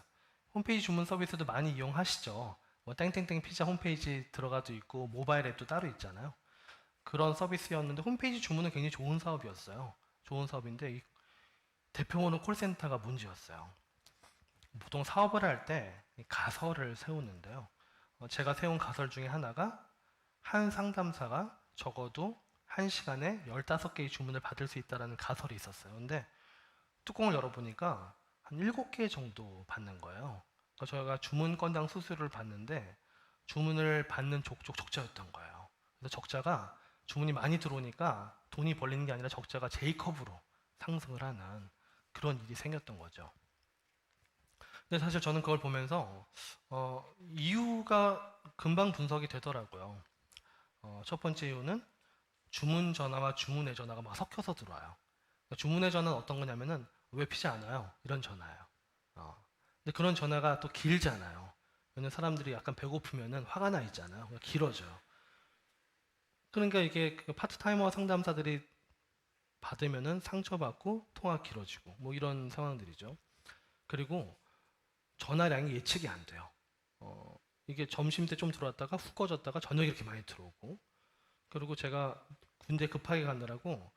홈페이지 주문 서비스도 많이 이용하시죠. 뭐 땡땡땡 피자 홈페이지 들어가도 있고 모바일 앱도 따로 있잖아요. 그런 서비스였는데 홈페이지 주문은 굉장히 좋은 사업이었어요. 좋은 사업인데 이 대표 번호 콜센터가 문제였어요. 보통 사업을 할 때 가설을 세우는데요. 제가 세운 가설 중에 하나가 한 상담사가 적어도 1시간에 15개의 주문을 받을 수 있다는 가설이 있었어요. 근데 뚜껑을 열어보니까 한 7개 정도 받는 거예요. 그러니까 저희가 주문 건당 수수료를 받는데 주문을 받는 족족 적자였던 거예요. 그래서 적자가 주문이 많이 들어오니까 돈이 벌리는 게 아니라 적자가 J컵으로 상승을 하는 그런 일이 생겼던 거죠. 근데 사실 저는 그걸 보면서 이유가 금방 분석이 되더라고요. 첫 번째 이유는 주문 전화와 주문의 전화가 막 섞여서 들어와요. 그러니까 주문의 전화는 어떤 거냐면은 왜 피자 안 와요? 이런 전화예요. 근데 그런 전화가 또 길잖아요. 왜냐면 사람들이 약간 배고프면은 화가 나 있잖아요. 길어져요. 그러니까 이게 그 파트타이머 상담사들이 받으면은 상처받고 통화 길어지고 뭐 이런 상황들이죠. 그리고 전화량이 예측이 안 돼요. 이게 점심 때 좀 들어왔다가 훅 꺼졌다가 저녁에 이렇게 많이 들어오고, 그리고 제가 군대 급하게 가느라고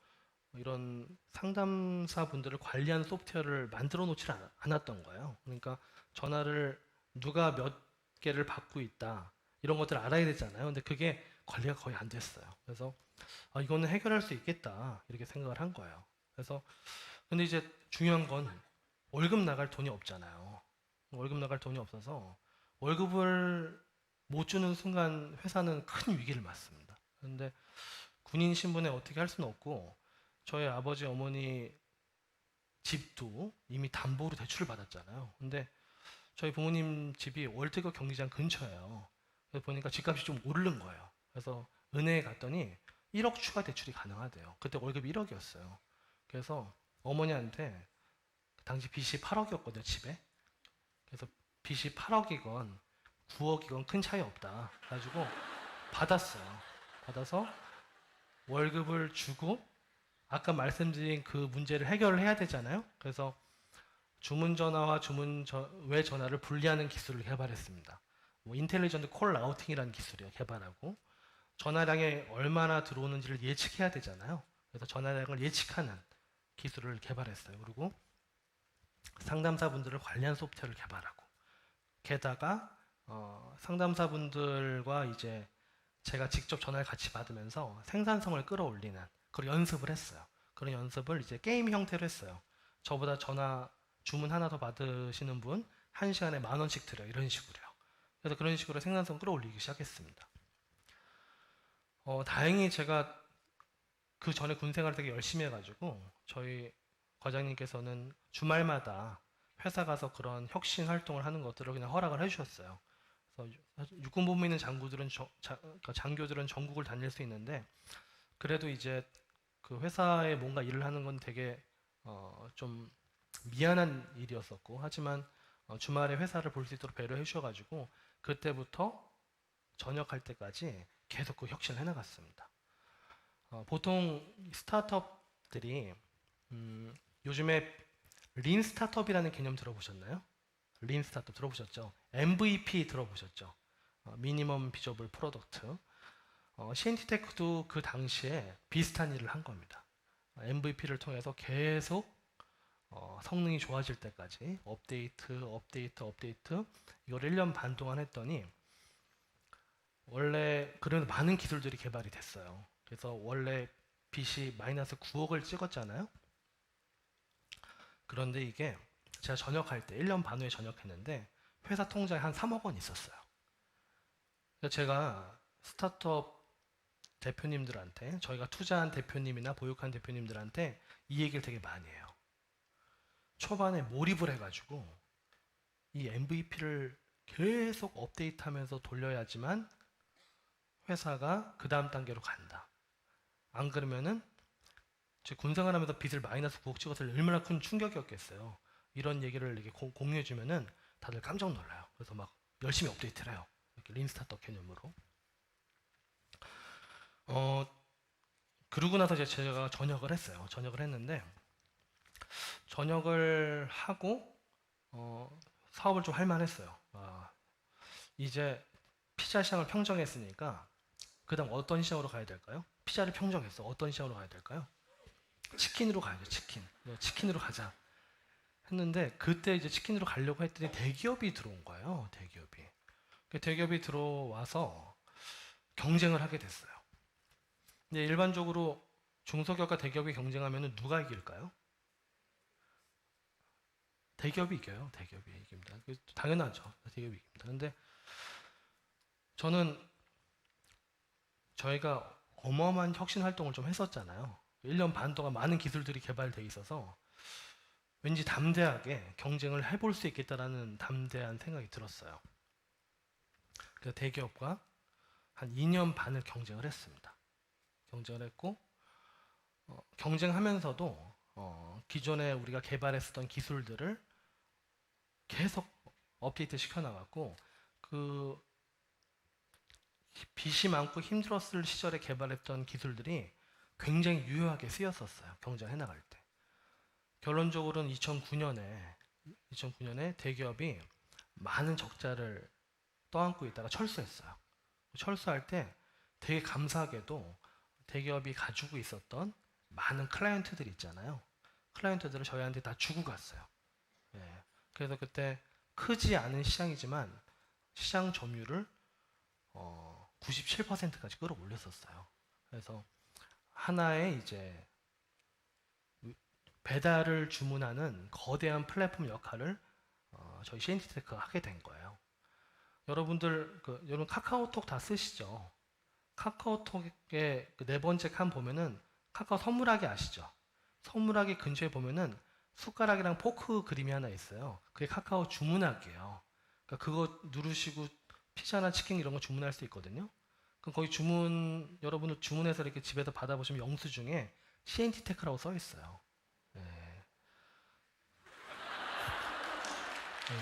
이런 상담사 분들을 관리하는 소프트웨어를 만들어 놓지 않았던 거예요. 그러니까 전화를 누가 몇 개를 받고 있다 이런 것들을 알아야 되잖아요. 근데 그게 관리가 거의 안 됐어요. 그래서 이거는 해결할 수 있겠다 이렇게 생각을 한 거예요. 그래서 근데 이제 중요한 건 월급 나갈 돈이 없잖아요. 월급 나갈 돈이 없어서 월급을 못 주는 순간 회사는 큰 위기를 맞습니다. 그런데 군인 신분에 어떻게 할 수는 없고 저희 아버지 어머니 집도 이미 담보로 대출을 받았잖아요. 근데 저희 부모님 집이 월드컵 경기장 근처예요. 그래서 보니까 집값이 좀 오르는 거예요. 그래서 은행에 갔더니 1억 추가 대출이 가능하대요. 그때 월급이 1억이었어요. 그래서 어머니한테 당시 빚이 8억이었거든요, 집에. 그래서 빚이 8억이건 9억이건 큰 차이 없다. 가지고 받았어요. 받아서 월급을 주고 아까 말씀드린 그 문제를 해결을 해야 되잖아요. 그래서 주문 전화와 외 전화를 분리하는 기술을 개발했습니다. 뭐 인텔리전트 콜 라우팅이라는 기술이요, 개발하고 전화량이 얼마나 들어오는지를 예측해야 되잖아요. 그래서 전화량을 예측하는 기술을 개발했어요. 그리고 상담사분들을 관리하는 소프트웨어를 개발하고, 게다가 상담사분들과 이제 제가 직접 전화를 같이 받으면서 생산성을 끌어올리는 그런 연습을 했어요. 그런 연습을 이제 게임 형태로 했어요. 저보다 주문 하나 더 받으시는 분 1시간에 10,000원씩 드려요. 이런 식으로요. 그래서 그런 식으로 생산성 끌어올리기 시작했습니다. 다행히 제가 그 전에 군 생활을 되게 열심히 해가지고 저희 과장님께서는 주말마다 회사 가서 그런 혁신 활동을 하는 것들을 그냥 허락을 해주셨어요. 그래서 육군본부에 있는 그러니까 장교들은 전국을 다닐 수 있는데 그래도 이제 그 회사에 뭔가 일을 하는 건 되게 좀 미안한 일이었었고, 하지만 주말에 회사를 볼 수 있도록 배려해 주셔가지고 그때부터 전역할 때까지 계속 그 혁신을 해나갔습니다. 보통 스타트업들이 요즘에 린 스타트업이라는 개념 들어보셨나요? 린 스타트업 들어보셨죠? MVP 들어보셨죠? 미니멈 비저블 프로덕트. CNT테크도 그 당시에 비슷한 일을 한 겁니다. MVP를 통해서 계속 성능이 좋아질 때까지 업데이트 이걸 1년 반 동안 했더니 원래 그런 많은 기술들이 개발이 됐어요. 그래서 원래 빚이 마이너스 9억을 찍었잖아요. 그런데 이게 제가 전역할 때 1년 반 후에 전역했는데 회사 통장에 한 3억 원 있었어요. 그래서 제가 스타트업 대표님들한테, 저희가 투자한 대표님이나 보육한 대표님들한테 이 얘기를 되게 많이 해요. 초반에 몰입을 해가지고 이 MVP를 계속 업데이트하면서 돌려야지만 회사가 그 다음 단계로 간다. 안 그러면은 제 군생활하면서 빚을 마이너스 9억 찍었을 때 얼마나 큰 충격이었겠어요. 이런 얘기를 이렇게 공유해주면은 다들 깜짝 놀라요. 그래서 막 열심히 업데이트를 해요. 이렇게 린 스타트업 개념으로. 그러고 나서 이제 제가 전역을 했어요. 전역을 했는데 전역을 하고 사업을 좀 할만했어요. 이제 피자 시장을 평정했으니까 그다음 어떤 시장으로 가야 될까요? 피자를 평정했어. 어떤 시장으로 가야 될까요? 치킨으로 가야죠. 치킨으로 가자 했는데 그때 이제 치킨으로 가려고 했더니 대기업이 들어온 거예요. 대기업이 들어와서 경쟁을 하게 됐어요. 근데 일반적으로 중소기업과 대기업이 경쟁하면 누가 이길까요? 대기업이 이겨요. 대기업이 이깁니다. 당연하죠. 대기업이 이깁니다. 근데 저는 저희가 어마어마한 혁신 활동을 좀 했었잖아요. 1년 반 동안 많은 기술들이 개발되어 있어서 왠지 담대하게 경쟁을 해볼 수 있겠다라는 담대한 생각이 들었어요. 그래서 대기업과 한 2년 반을 경쟁을 했습니다. 경쟁을 했고 경쟁하면서도 기존에 우리가 개발했었던 기술들을 계속 업데이트 시켜나갔고 그 빚이 많고 힘들었을 시절에 개발했던 기술들이 굉장히 유효하게 쓰였었어요. 경쟁해 나갈 때. 결론적으로는 2009년에 대기업이 많은 적자를 떠안고 있다가 철수했어요. 철수할 때 되게 감사하게도 대기업이 가지고 있었던 많은 클라이언트들이 있잖아요. 클라이언트들을 저희한테 다 주고 갔어요. 예. 그래서 그때 크지 않은 시장이지만 시장 점유율을 97%까지 끌어올렸었어요. 그래서 하나의 이제 배달을 주문하는 거대한 플랫폼 역할을 저희 CNT테크가 하게 된 거예요. 여러분 카카오톡 다 쓰시죠? 카카오톡의 그 네 번째 칸 보면은 카카오 선물하기 아시죠? 선물하기 근처에 보면은 숟가락이랑 포크 그림이 하나 있어요. 그게 카카오 주문하기예요. 그러니까 그거 누르시고 피자나 치킨 이런 거 주문할 수 있거든요. 그럼 거기 여러분들 주문해서 이렇게 집에서 받아보시면 영수증에 CNT테크라고 써 있어요. 네. 네. 네.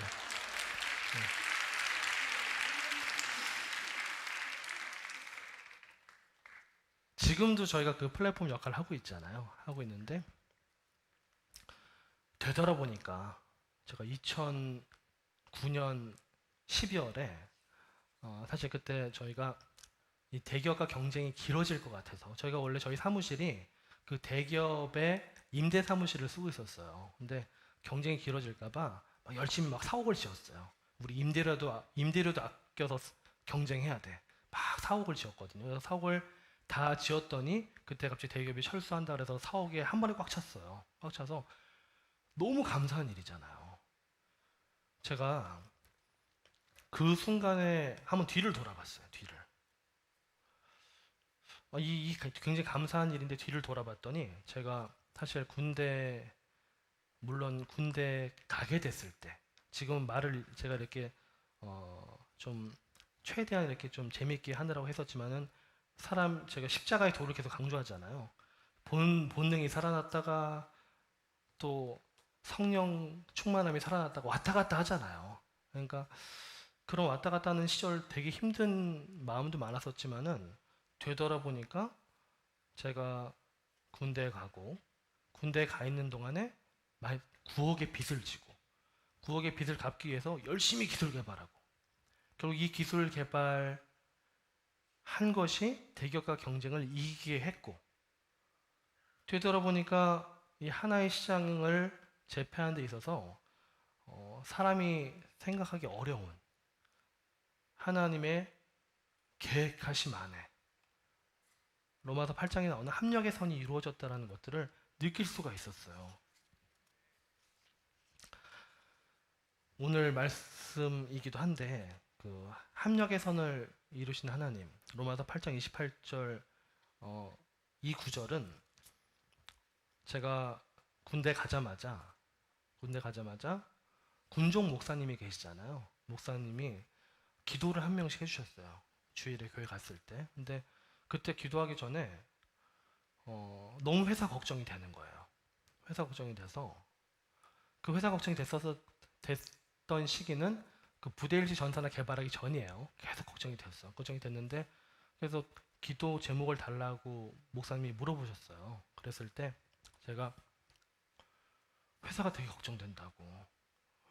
지금도 저희가 그 플랫폼 역할을 하고 있잖아요. 하고 있는데 되돌아보니까 제가 2009년 12월에 사실 그때 저희가 이 대기업과 경쟁이 길어질 것 같아서 저희가 원래 저희 사무실이 그 대기업의 임대 사무실을 쓰고 있었어요. 근데 경쟁이 길어질까봐 열심히 막 사옥을 지었어요. 우리 임대료도 아껴서 경쟁해야 돼. 막 사옥을 지었거든요. 그래서 사옥을 다 지었더니 그때 갑자기 대기업이 철수한다 그래서 사옥에 한 번에 꽉 찼어요. 꽉 차서 너무 감사한 일이잖아요. 제가 그 순간에 한번 뒤를 돌아봤어요. 뒤를. 이 굉장히 감사한 일인데 뒤를 돌아봤더니 제가 사실 물론 군대 가게 됐을 때 지금 말을 제가 이렇게 좀 최대한 이렇게 좀 재밌게 하느라고 했었지만은 제가 십자가의 도를 계속 강조하잖아요. 본능이 살아났다가 또 성령 충만함이 살아났다가 왔다 갔다 하잖아요. 그러니까 그런 왔다 갔다 하는 시절 되게 힘든 마음도 많았었지만은 되돌아보니까 제가 군대에 가고 군대에 가 있는 동안에 9억의 빚을 지고 9억의 빚을 갚기 위해서 열심히 기술 개발하고 결국 이 기술 개발한 것이 대기업과 경쟁을 이기게 했고 되돌아보니까 이 하나의 시장을 제패하는 데 있어서 사람이 생각하기 어려운 하나님의 계획하심 안에 로마서 8장에 나오는 합력의 선이 이루어졌다는 것들을 느낄 수가 있었어요. 오늘 말씀이기도 한데 그 합력의 선을 이루신 하나님 로마서 8장 28절 이 구절은 제가 군대 가자마자 군종 목사님이 계시잖아요. 목사님이 기도를 한 명씩 해주셨어요. 주일에 교회 갔을 때. 근데 그때 기도하기 전에 너무 회사 걱정이 되는 거예요. 회사 걱정이 돼서 그 회사 걱정이 됐던 시기는 그 부대일지 전사나 개발하기 전이에요. 계속 걱정이 됐어. 걱정이 됐는데 그래서 기도 제목을 달라고 목사님이 물어보셨어요. 그랬을 때 제가 회사가 되게 걱정된다고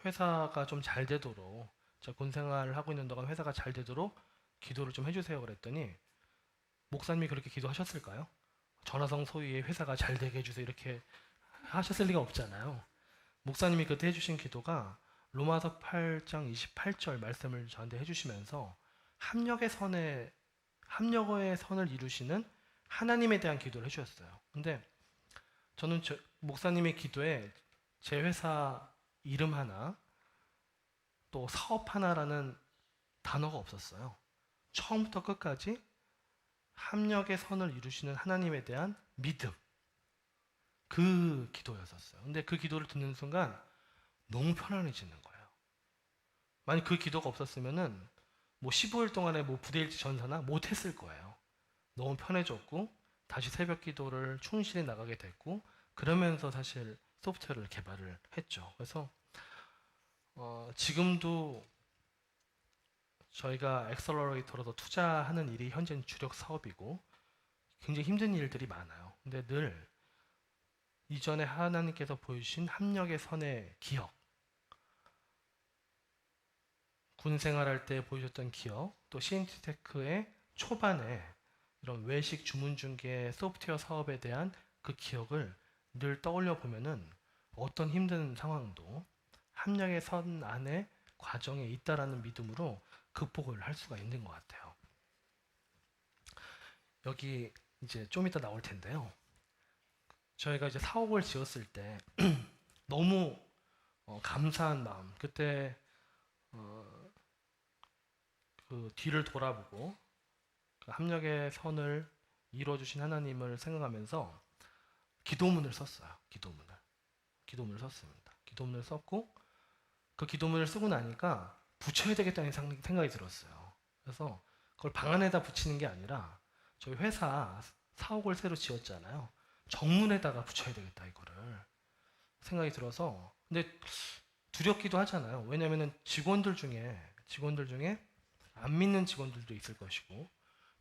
회사가 좀 잘 되도록 제가 군 생활을 하고 있는 동안 회사가 잘 되도록 기도를 좀 해주세요 그랬더니 목사님이 그렇게 기도하셨을까요? 전화성 소유의 회사가 잘 되게 해주세요 이렇게 하셨을 리가 없잖아요. 목사님이 그때 해주신 기도가 로마서 8장 28절 말씀을 저한테 해주시면서 합력의 선을 이루시는 하나님에 대한 기도를 해주셨어요. 근데 저는 목사님의 기도에 제 회사 이름 하나 또 사업 하나라는 단어가 없었어요. 처음부터 끝까지 합력의 선을 이루시는 하나님에 대한 믿음 그 기도였었어요. 근데 그 기도를 듣는 순간 너무 편안해지는 거예요. 만약 그 기도가 없었으면은 뭐 15일 동안에 뭐 부대일지 전사나 못했을 거예요. 너무 편해졌고 다시 새벽 기도를 충실히 나가게 됐고 그러면서 사실 소프트웨어를 개발을 했죠. 그래서 지금도 저희가 엑셀러레이터로도 투자하는 일이 현재는 주력 사업이고 굉장히 힘든 일들이 많아요. 근데 늘 이전에 하나님께서 보여주신 합력의 선의 기억, 군 생활할 때 보여줬던 기억, 또 CNT테크의 초반에 이런 외식 주문 중개 소프트웨어 사업에 대한 그 기억을 늘 떠올려 보면은 어떤 힘든 상황도 합력의 선 안에 과정에 있다라는 믿음으로 극복을 할 수가 있는 것 같아요. 여기 이제 좀 이따 나올 텐데요. 저희가 이제 사옥을 지었을 때 너무 감사한 마음, 그때 그 뒤를 돌아보고 그 합력의 선을 이루어주신 하나님을 생각하면서 기도문을 썼어요. 기도문을 썼습니다. 기도문을 썼고 그 기도문을 쓰고 나니까 붙여야 되겠다는 생각이 들었어요. 그래서 그걸 방 안에다 붙이는 게 아니라 저희 회사 사옥을 새로 지었잖아요. 정문에다가 붙여야 되겠다 이거를 생각이 들어서 근데 두렵기도 하잖아요. 왜냐면은 직원들 중에 안 믿는 직원들도 있을 것이고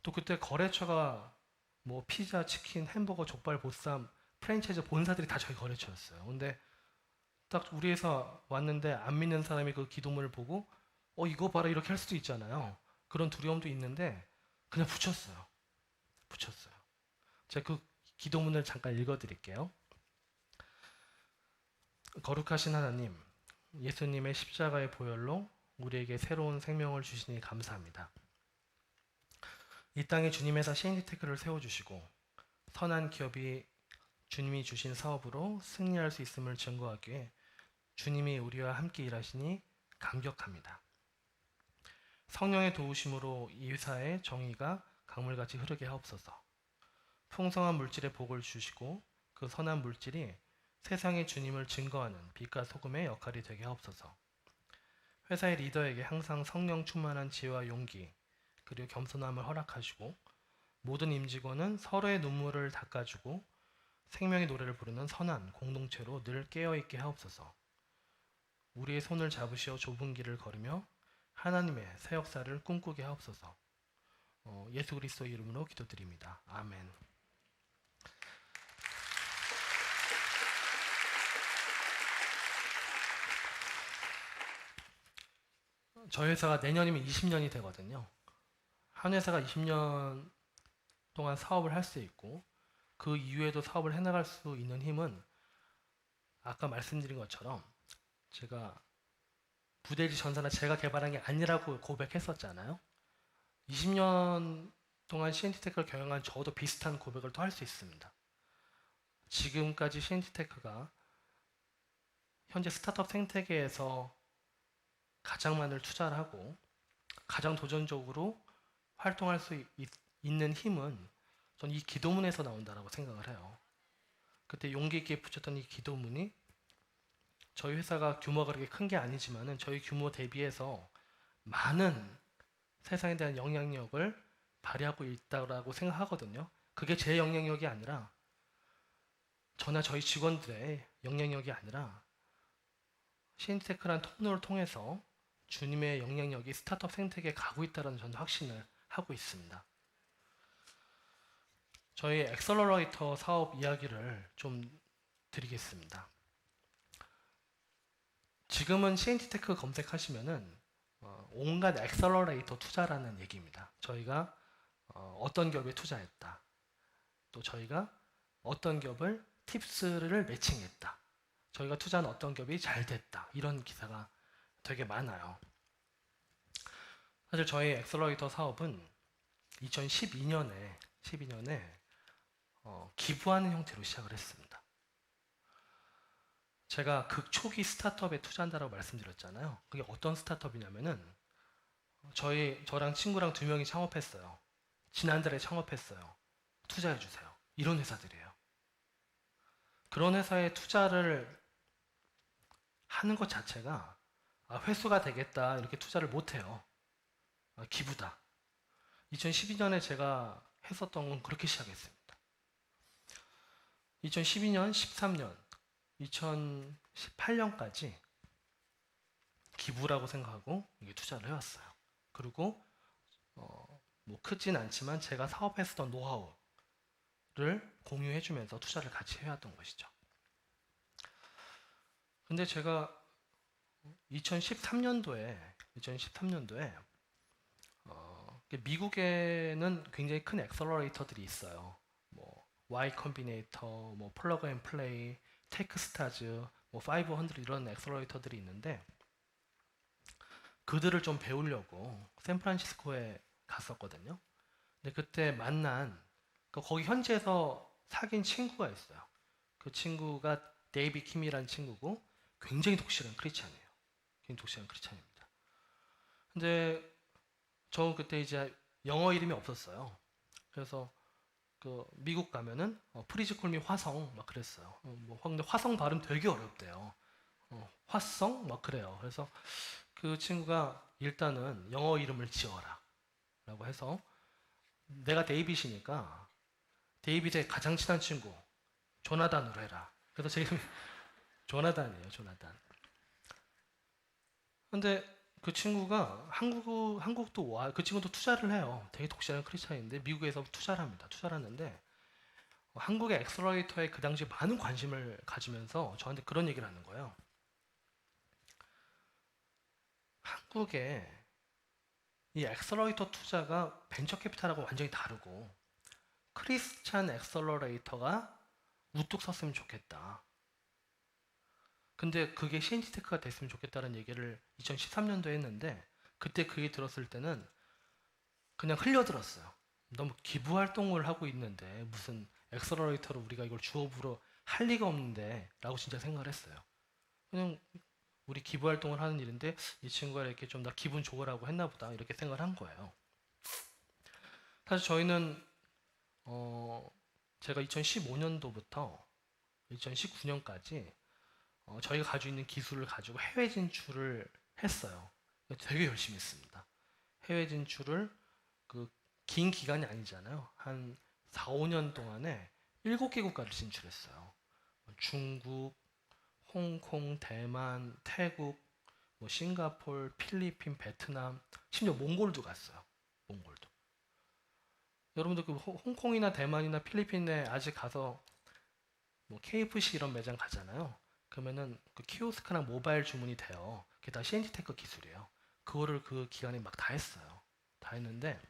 또 그때 거래처가 뭐 피자, 치킨, 햄버거, 족발, 보쌈, 프랜차이즈 본사들이 다 저희 거래처였어요. 근데 딱 우리 회사 왔는데 안 믿는 사람이 그 기도문을 보고 이거 봐라 이렇게 할 수도 있잖아요. 그런 두려움도 있는데 그냥 붙였어요. 제가 그 기도문을 잠깐 읽어드릴게요. 거룩하신 하나님, 예수님의 십자가의 보혈로 우리에게 새로운 생명을 주시니 감사합니다. 이 땅에 주님의 회사 CNT테크를 세워주시고 선한 기업이 주님이 주신 사업으로 승리할 수 있음을 증거하기 위해 주님이 우리와 함께 일하시니 감격합니다. 성령의 도우심으로 이 회사의 정의가 강물같이 흐르게 하옵소서. 풍성한 물질의 복을 주시고 그 선한 물질이 세상에 주님을 증거하는 빛과 소금의 역할이 되게 하옵소서. 회사의 리더에게 항상 성령 충만한 지혜와 용기 그리고 겸손함을 허락하시고 모든 임직원은 서로의 눈물을 닦아주고 생명의 노래를 부르는 선한 공동체로 늘 깨어있게 하옵소서. 우리의 손을 잡으시어 좁은 길을 걸으며 하나님의 새 역사를 꿈꾸게 하옵소서. 예수 그리스도 이름으로 기도드립니다. 아멘. 저희 회사가 내년이면 20년이 되거든요. 한 회사가 20년 동안 사업을 할 수 있고 그 이후에도 사업을 해나갈 수 있는 힘은 아까 말씀드린 것처럼 제가 부대지 전사나 제가 개발한 게 아니라고 고백했었잖아요. 20년 동안 CNT테크를 경영한 저도 비슷한 고백을 또 할 수 있습니다. 지금까지 CNT테크가 현재 스타트업 생태계에서 가장 많은 투자를 하고 가장 도전적으로 활동할 수 있는 힘은 전 이 기도문에서 나온다라고 생각을 해요. 그때 용기 있게 붙였던 이 기도문이 저희 회사가 규모가 그렇게 큰 게 아니지만은 저희 규모 대비해서 많은 세상에 대한 영향력을 발휘하고 있다고 생각하거든요. 그게 제 영향력이 아니라 저나 저희 직원들의 영향력이 아니라 CNT테크라는 통로를 통해서 주님의 영향력이 스타트업 생태계에 가고 있다는 저는 확신을 하고 있습니다. 저희 엑셀러레이터 사업 이야기를 좀 드리겠습니다. 지금은 CNT테크 검색하시면은 온갖 엑셀러레이터 투자라는 얘기입니다. 저희가 어떤 기업에 투자했다. 또 저희가 어떤 기업을 팁스를 매칭했다. 저희가 투자한 어떤 기업이 잘 됐다. 이런 기사가 되게 많아요. 사실 저희 엑셀러레이터 사업은 2012년에 기부하는 형태로 시작을 했습니다. 제가 극초기 스타트업에 투자한다고 말씀드렸잖아요. 그게 어떤 스타트업이냐면은 저랑 친구랑 2명이 창업했어요. 지난달에 창업했어요. 투자해주세요. 이런 회사들이에요. 그런 회사에 투자를 하는 것 자체가 회수가 되겠다 이렇게 투자를 못해요. 기부다. 2012년에 제가 했었던 건 그렇게 시작했습니다. 2012년, 13년, 2018년까지 기부라고 생각하고 이게 투자를 해왔어요. 그리고 뭐 크진 않지만 제가 사업했었던 노하우를 공유해주면서 투자를 같이 해왔던 것이죠. 근데 제가 2013년도에 미국에는 굉장히 큰 엑셀러레이터들이 있어요. 뭐 Y 컴비네이터, 뭐 플러그 앤 플레이, 테크스타즈, 뭐 500 이런 엑셀러레이터들이 있는데 그들을 좀 배우려고 샌프란시스코에 갔었거든요. 근데 그때 만난 거기 현지에서 사귄 친구가 있어요. 그 친구가 데이비 킴이라는 친구고 굉장히 독실한 크리스찬이에요. 굉장히 독실한 크리스찬입니다. 근데 저 그때 이제 영어 이름이 없었어요. 그래서 그 미국 가면은 프리즈콜미 화성 막 그랬어요. 근데 화성 발음 되게 어렵대요. 화성 막 그래요. 그래서 그 친구가 일단은 영어 이름을 지어라 라고 해서 내가 데이빗이니까 데이빗의 가장 친한 친구 조나단으로 해라. 그래서 제 이름이 조나단이에요. 조나단. 근데 그 친구가 한국도 와, 그 친구도 투자를 해요. 되게 독실한 크리스찬인데 미국에서 투자를 합니다. 투자를 하는데 한국의 엑셀러레이터에 그 당시 많은 관심을 가지면서 저한테 그런 얘기를 하는 거예요. 한국에 이 엑셀러레이터 투자가 벤처 캐피탈하고 완전히 다르고 크리스찬 엑셀러레이터가 우뚝 섰으면 좋겠다. 근데 그게 CNT테크가 됐으면 좋겠다는 얘기를 2013년도에 했는데 그때 그 얘기 들었을 때는 그냥 흘려들었어요. 너무 기부 활동을 하고 있는데 무슨 엑셀러레이터로 우리가 이걸 주업으로 할 리가 없는데 라고 진짜 생각을 했어요. 그냥 우리 기부 활동을 하는 일인데 이 친구가 이렇게 좀 나 기분 좋으라고 했나 보다 이렇게 생각을 한 거예요. 사실 저희는 제가 2015년도부터 2019년까지 저희가 가지고 있는 기술을 가지고 해외 진출을 했어요. 되게 열심히 했습니다. 해외 진출을 그 긴 기간이 아니잖아요. 한 4, 5년 동안에 7개 국가를 진출했어요. 중국, 홍콩, 대만, 태국, 뭐 싱가포르, 필리핀, 베트남, 심지어 몽골도 갔어요. 몽골도. 여러분들 그 홍콩이나 대만이나 필리핀에 아직 가서 뭐 KFC 이런 매장 가잖아요. 그러면은 그 키오스크나 모바일 주문이 돼요. 그게 다 CNT테크 기술이에요. 그거를 그 기간에 막 다 했어요. 다 했는데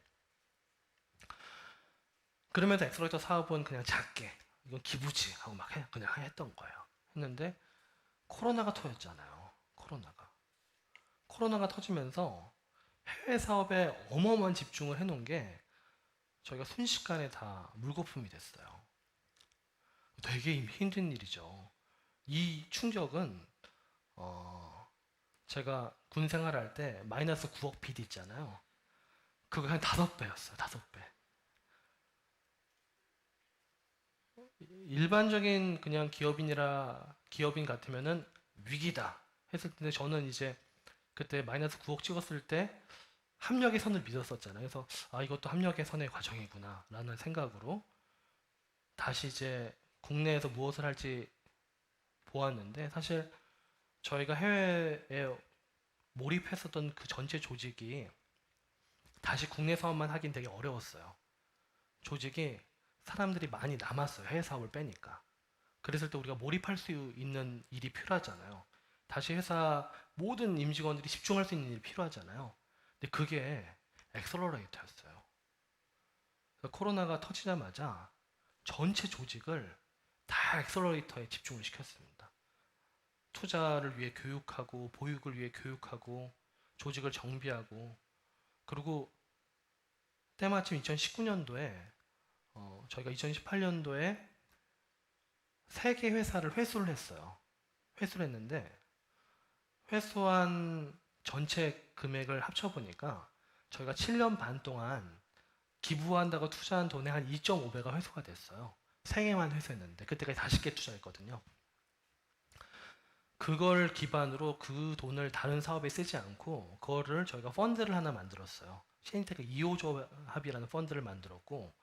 그러면서 엑셀러레이터 사업은 그냥 작게 이건 기부지 하고 막 그냥 했던 거예요. 했는데 코로나가 터졌잖아요. 코로나가 터지면서 해외 사업에 어마어마한 집중을 해놓은 게 저희가 순식간에 다 물거품이 됐어요. 되게 힘든 일이죠. 이 충격은 제가 군 생활할 때 마이너스 9억 PD 있잖아요. 그거 한 5배였어요. 5배. 일반적인 그냥 기업인 같으면은 위기다 했을 텐데 저는 이제 그때 마이너스 9억 찍었을 때 합력의 선을 믿었었잖아요. 그래서 이것도 합력의 선의 과정이구나 라는 생각으로 다시 이제 국내에서 무엇을 할지 보았는데 사실 저희가 해외에 몰입했었던 그 전체 조직이 다시 국내 사업만 하긴 되게 어려웠어요. 조직이 사람들이 많이 남았어요. 해외 사업을 빼니까. 그랬을 때 우리가 몰입할 수 있는 일이 필요하잖아요. 다시 회사 모든 임직원들이 집중할 수 있는 일이 필요하잖아요. 근데 그게 엑셀러레이터였어요. 코로나가 터지자마자 전체 조직을 다 엑셀러레이터에 집중을 시켰습니다. 투자를 위해 교육하고 보육을 위해 교육하고 조직을 정비하고 그리고 때마침 2019년도에 저희가 2018년도에 3개 회사를 회수를 했어요. 회수를 했는데 회수한 전체 금액을 합쳐보니까 저희가 7년 반 동안 기부한다고 투자한 돈의 한 2.5배가 회수가 됐어요. 3개만 회수했는데 그때까지 50개 투자했거든요. 그걸 기반으로 그 돈을 다른 사업에 쓰지 않고 그거를 저희가 펀드를 하나 만들었어요. 시니테크 2호조 합이라는 펀드를 만들었고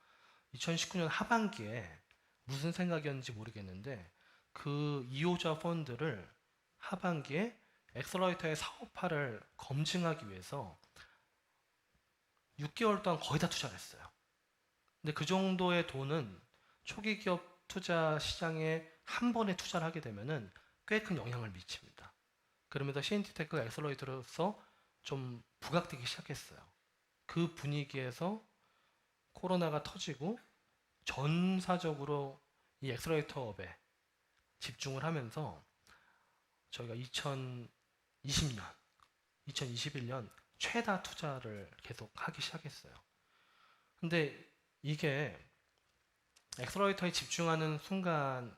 2019년 하반기에 무슨 생각이었는지 모르겠는데 그 2호조 펀드를 하반기에 엑셀러레이터의 사업화를 검증하기 위해서 6개월 동안 거의 다 투자를 했어요. 근데 그 정도의 돈은 초기 기업 투자 시장에 한 번에 투자를 하게 되면은 꽤 큰 영향을 미칩니다. 그러면서 시니테크가 엑셀러레이터로서 좀 부각되기 시작했어요. 그 분위기에서 코로나가 터지고 전사적으로 이 엑셀러레이터 업에 집중을 하면서 저희가 2021년 최다 투자를 계속 하기 시작했어요. 근데 이게 엑셀러레이터에 집중하는 순간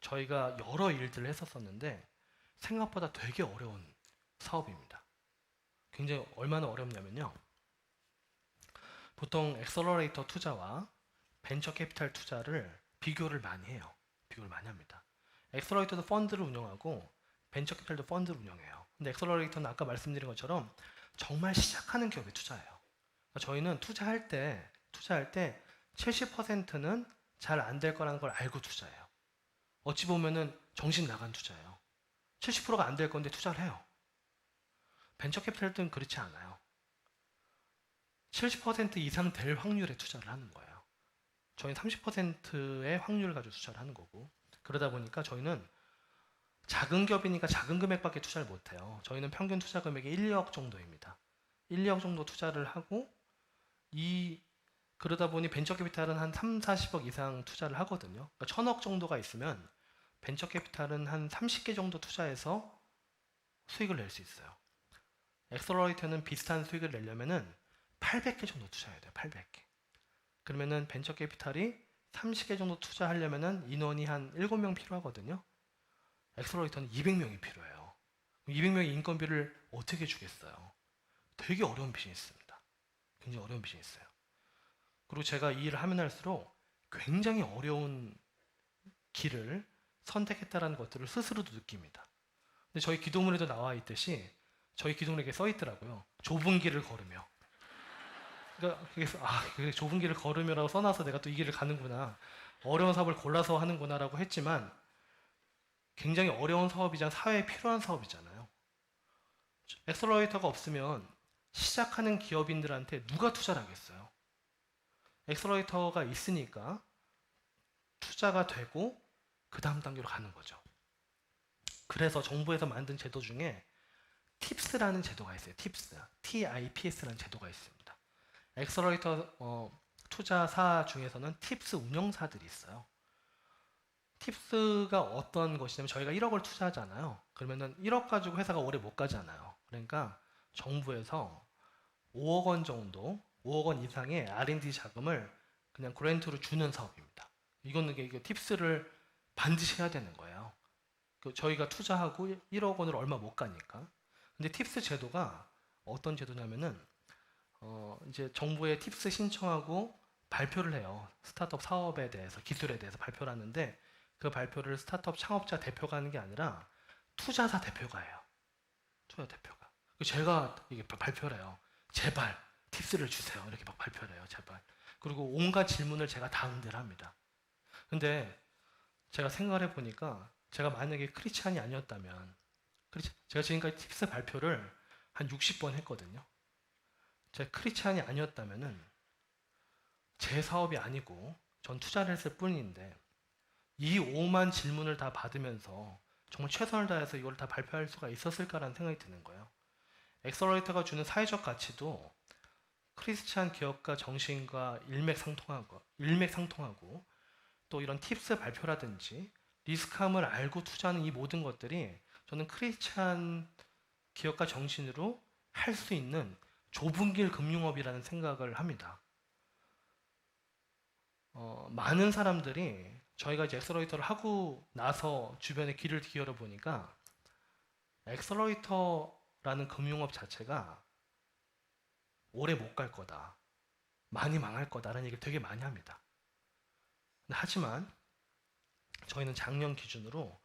저희가 여러 일들을 했었었는데 생각보다 되게 어려운 사업입니다. 굉장히 얼마나 어렵냐면요. 보통 엑셀러레이터 투자와 벤처 캐피탈 투자를 비교를 많이 해요. 비교를 많이 합니다. 엑셀러레이터도 펀드를 운영하고 벤처 캐피탈도 펀드를 운영해요. 근데 엑셀러레이터는 아까 말씀드린 것처럼 정말 시작하는 기업에 투자해요. 그러니까 저희는 투자할 때 70%는 잘 안 될 거라는 걸 알고 투자해요. 어찌 보면은 정신 나간 투자예요. 70%가 안 될 건데 투자를 해요. 벤처 캐피탈은 그렇지 않아요. 70% 이상 될 확률에 투자를 하는 거예요. 저희는 30%의 확률을 가지고 투자를 하는 거고 그러다 보니까 저희는 작은 기업이니까 작은 금액밖에 투자를 못해요. 저희는 평균 투자 금액이 1억 정도입니다. 1억 정도 투자를 하고 그러다 보니 벤처 캐피탈은 한 3, 40억 이상 투자를 하거든요. 그러니까 1000억 정도가 있으면 벤처 캐피탈은 한 30개 정도 투자해서 수익을 낼 수 있어요. 엑셀러레이터는 비슷한 수익을 내려면은 800개 정도 투자해야 돼요. 800개. 그러면은 벤처 캐피탈이 30개 정도 투자하려면은 인원이 한 7명 필요하거든요. 엑셀러레이터는 200명이 필요해요. 200명의 인건비를 어떻게 주겠어요? 되게 어려운 비즈니스입니다. 굉장히 어려운 비즈니스예요. 그리고 제가 이 일을 하면 할수록 굉장히 어려운 길을 선택했다라는 것들을 스스로도 느낍니다. 근데 저희 기도문에도 나와 있듯이 저희 기도문에 써 있더라고요. 좁은 길을 걸으며. 그러니까 그게 좁은 길을 걸으며라고 써놔서 내가 또 이 길을 가는구나. 어려운 사업을 골라서 하는구나라고 했지만 굉장히 어려운 사업이자 사회에 필요한 사업이잖아요. 엑셀러레이터가 없으면 시작하는 기업인들한테 누가 투자를 하겠어요? 엑셀러레이터가 있으니까 투자가 되고 그 다음 단계로 가는 거죠. 그래서 정부에서 만든 제도 중에 팁스라는 제도가 있어요. 팁스, TIPS라는 제도가 있습니다. 엑셀러레이터 투자사 중에서는 팁스 운영사들이 있어요. 팁스가 어떤 것이냐면 저희가 1억을 투자하잖아요. 그러면은 1억 가지고 회사가 오래 못 가잖아요. 그러니까 정부에서 5억 원 정도, 5억 원 이상의 R&D 자금을 그냥 그랜트로 주는 사업입니다. 이거는 이게 팁스를 반드시 해야 되는 거예요. 저희가 투자하고 1억 원을 얼마 못 가니까. 근데 팁스 제도가 어떤 제도냐면은 이제 정부에 팁스 신청하고 발표를 해요. 스타트업 사업에 대해서, 기술에 대해서 발표를 하는데 그 발표를 스타트업 창업자 대표가 하는 게 아니라 투자사 대표가 해요. 투자 대표가. 제가 이게 발표를 해요. 제발 팁스를 주세요. 이렇게 막 발표를 해요. 제발. 그리고 온갖 질문을 제가 다 응대를 합니다. 근데 제가 생각을 해보니까 제가 만약에 크리스찬이 아니었다면 제가 지금까지 팁스 발표를 한 60번 했거든요. 제가 크리스찬이 아니었다면은 제 사업이 아니고 전 투자를 했을 뿐인데 이 5만 질문을 다 받으면서 정말 최선을 다해서 이걸 다 발표할 수가 있었을까라는 생각이 드는 거예요. 엑셀러레이터가 주는 사회적 가치도 크리스찬 기업가 정신과 일맥상통하고 또 이런 팁스 발표라든지 리스크함을 알고 투자하는 이 모든 것들이 저는 크리스찬 기업가 정신으로 할 수 있는 좁은 길 금융업이라는 생각을 합니다. 많은 사람들이 저희가 이제 엑셀러레이터를 하고 나서 주변에 귀를 기울여 보니까 엑셀러레이터라는 금융업 자체가 오래 못 갈 거다, 많이 망할 거다라는 얘기를 되게 많이 합니다. 하지만 저희는 작년 기준으로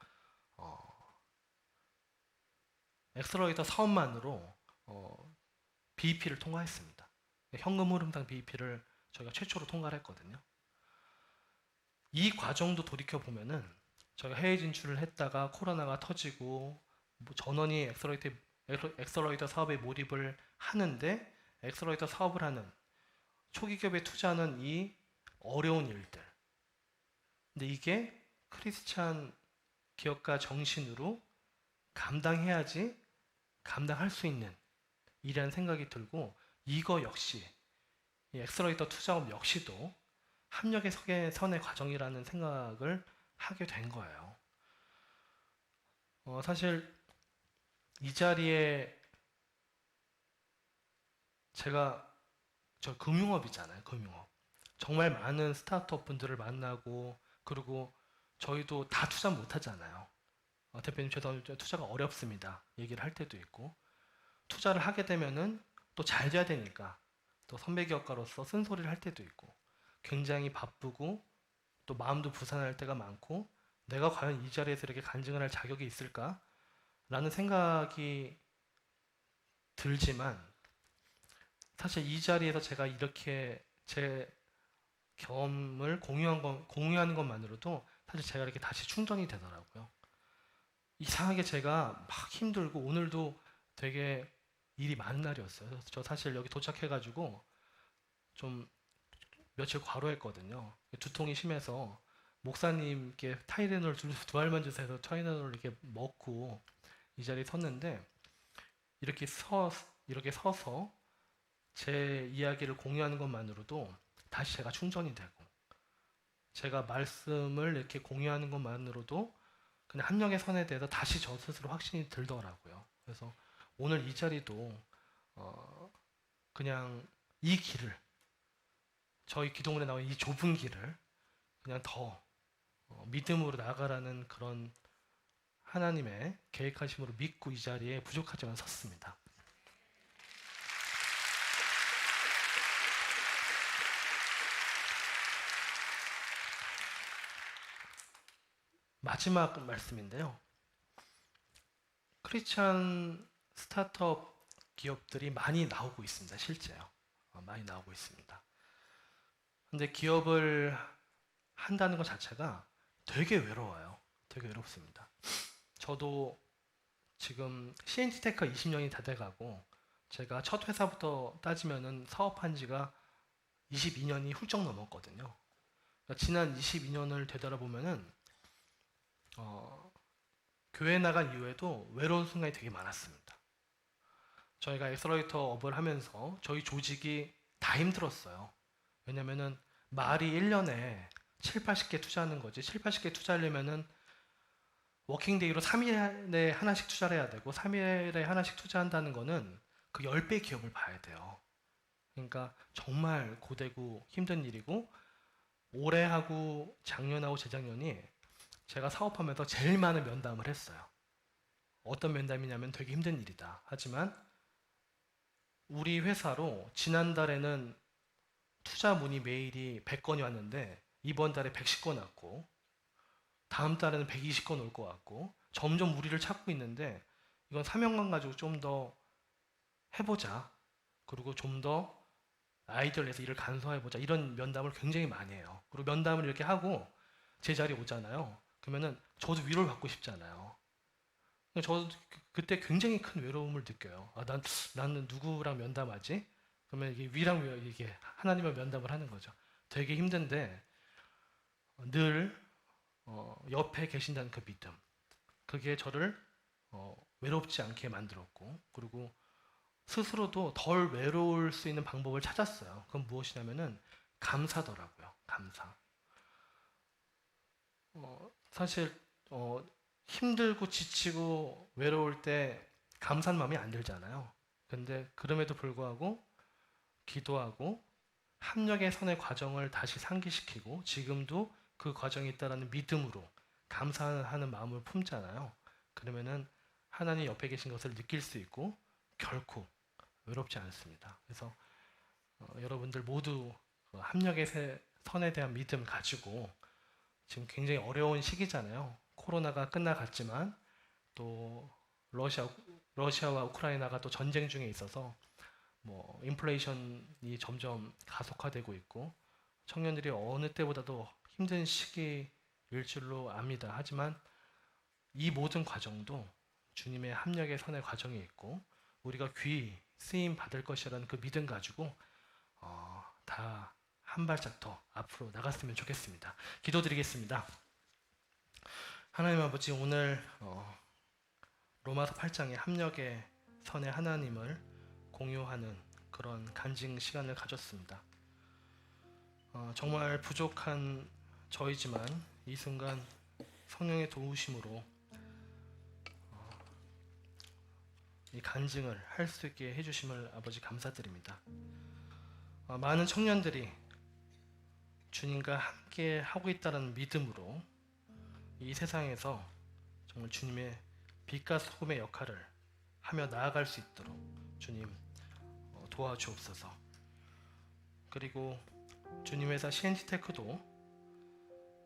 엑셀러레이터 사업만으로 BEP를 통과했습니다. 현금 흐름상 BEP를 저희가 최초로 통과를 했거든요. 이 과정도 돌이켜 보면은 저희가 해외 진출을 했다가 코로나가 터지고 전원이 엑셀러레이터 사업에 몰입을 하는데 엑셀러레이터 사업을 하는 초기 기업에 투자하는 이 어려운 일들. 근데 이게 크리스찬 기업가 정신으로 감당해야지 감당할 수 있는 일이라는 생각이 들고 이거 역시 이 엑셀러레이터 투자업 역시도 합력의 선의 과정이라는 생각을 하게 된 거예요. 사실 이 자리에 저 금융업이잖아요. 금융업. 정말 많은 스타트업 분들을 만나고 그리고 저희도 다 투자 못 하잖아요. 대표님 죄송합니다. 투자가 어렵습니다. 얘기를 할 때도 있고 투자를 하게 되면은 또 잘 돼야 되니까 또 선배 기업가로서 쓴소리를 할 때도 있고 굉장히 바쁘고 또 마음도 부산할 때가 많고 내가 과연 이 자리에서 이렇게 간증을 할 자격이 있을까? 라는 생각이 들지만 사실 이 자리에서 제가 이렇게 제 경험을 공유하는 것만으로도 사실 제가 이렇게 다시 충전이 되더라고요. 이상하게 제가 막 힘들고 오늘도 되게 일이 많은 날이었어요. 저 사실 여기 도착해가지고 좀 며칠 과로했거든요. 두통이 심해서 목사님께 타이레놀 두 알만 주세요 해서 타이레놀을 이렇게 먹고 이 자리에 섰는데 이렇게 서서 제 이야기를 공유하는 것만으로도 다시 제가 충전이 되고 제가 말씀을 이렇게 공유하는 것만으로도 그냥 합력의 선에 대해서 다시 저 스스로 확신이 들더라고요. 그래서 오늘 이 자리도 그냥 이 길을 저희 기도문에 나온 이 좁은 길을 그냥 더 믿음으로 나아가라는 그런 하나님의 계획하심으로 믿고 이 자리에 부족하지만 섰습니다. 마지막 말씀인데요. 크리스찬 스타트업 기업들이 많이 나오고 있습니다. 실제요. 많이 나오고 있습니다. 근데 기업을 한다는 것 자체가 되게 외로워요. 되게 외롭습니다. 저도 지금 CNT테크가 20년이 다 돼가고 제가 첫 회사부터 따지면은 사업한 지가 22년이 훌쩍 넘었거든요. 그러니까 지난 22년을 되돌아보면은 교회 나간 이후에도 외로운 순간이 되게 많았습니다. 저희가 엑셀러레이터 업을 하면서 저희 조직이 다 힘들었어요. 왜냐면은 말이 1년에 7, 80개 투자하는 거지. 7, 80개 투자하려면은 워킹데이로 3일에 하나씩 투자를 해야 되고 3일에 하나씩 투자한다는 거는 그 10배 기업을 봐야 돼요. 그러니까 정말 고되고 힘든 일이고 올해하고 작년하고 재작년이 제가 사업하면서 제일 많은 면담을 했어요. 어떤 면담이냐면 되게 힘든 일이다. 하지만 우리 회사로 지난달에는 투자 문의 메일이 100건이 왔는데 이번 달에 110건 왔고 다음 달에는 120건 올 것 같고 점점 우리를 찾고 있는데 이건 사명감 가지고 좀 더 해보자. 그리고 좀 더 아이디어를 내서 일을 간소화해보자. 이런 면담을 굉장히 많이 해요. 그리고 면담을 이렇게 하고 제 자리에 오잖아요. 그러면은 저도 위로를 받고 싶잖아요. 저도 그때 굉장히 큰 외로움을 느껴요. 나는 누구랑 면담하지? 그러면 이게 이게 하나님과 면담을 하는 거죠. 되게 힘든데 늘 옆에 계신다는 그 믿음. 그게 저를 외롭지 않게 만들었고 그리고 스스로도 덜 외로울 수 있는 방법을 찾았어요. 그건 무엇이냐면은 감사더라고요. 감사. 사실 힘들고 지치고 외로울 때 감사한 마음이 안 들잖아요. 근데 그럼에도 불구하고 기도하고 합력의 선의 과정을 다시 상기시키고 지금도 그 과정이 있다라는 믿음으로 감사하는 마음을 품잖아요. 그러면은 하나님 옆에 계신 것을 느낄 수 있고 결코 외롭지 않습니다. 그래서 여러분들 모두 합력의 선에 대한 믿음 가지고 지금 굉장히 어려운 시기잖아요. 코로나가 끝나갔지만 또 러시아와 우크라이나가 또 전쟁 중에 있어서 뭐 인플레이션이 점점 가속화되고 있고 청년들이 어느 때보다도 힘든 시기일 줄로 압니다. 하지만 이 모든 과정도 주님의 합력의 선의 과정이 있고 우리가 귀히 쓰임 받을 것이라는 그 믿음 가지고 다 한 발짝 더 앞으로 나갔으면 좋겠습니다. 기도드리겠습니다. 하나님 아버지 오늘 로마서 8장의 합력의 선의 하나님을 공유하는 그런 간증 시간을 가졌습니다. 정말 부족한 저희지만 이 순간 성령의 도우심으로 이 간증을 할 수 있게 해주심을 아버지 감사드립니다. 많은 청년들이 주님과 함께 하고 있다는 믿음으로 이 세상에서 정말 주님의 빛과 소금의 역할을 하며 나아갈 수 있도록 주님 도와주옵소서. 그리고 주님 회사 CNT테크도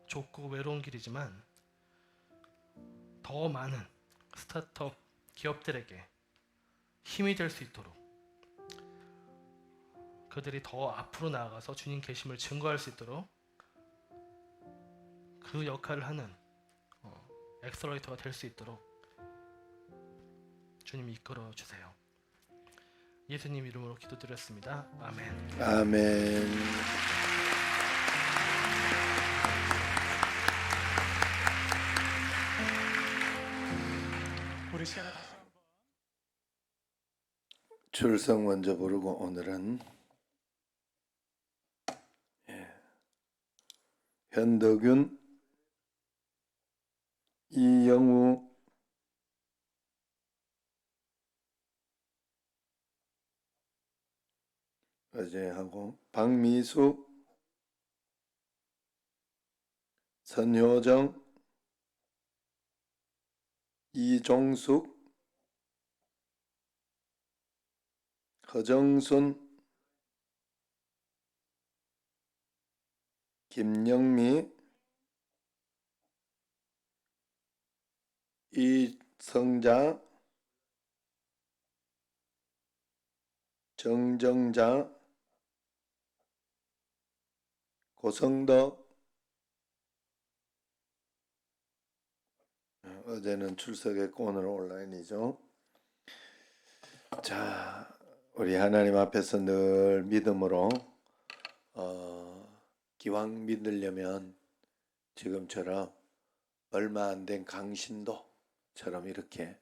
좁고 외로운 길이지만 더 많은 스타트업 기업들에게 힘이 될 수 있도록 그들이 더 앞으로 나아가서 주님 계심을 증거할 수 있도록 그 역할을 하는 엑셀러레이터가 될 수 있도록 주님 이끌어 주세요. 예수님 이름으로 기도드렸습니다. 아멘. 아멘. 우리 시간을 다시 한번 출석 먼저 부르고 오늘은 현덕윤, 이영우, 어제하고 박미수, 선효정, 이종숙, 허정순, 김영미, 이성자, 정정자, 고성덕. 어제는 출석했고 오늘 온라인이죠. 자, 우리 하나님 앞에서 늘 믿음으로 기왕 믿으려면 지금처럼 얼마 안 된 강신도처럼 이렇게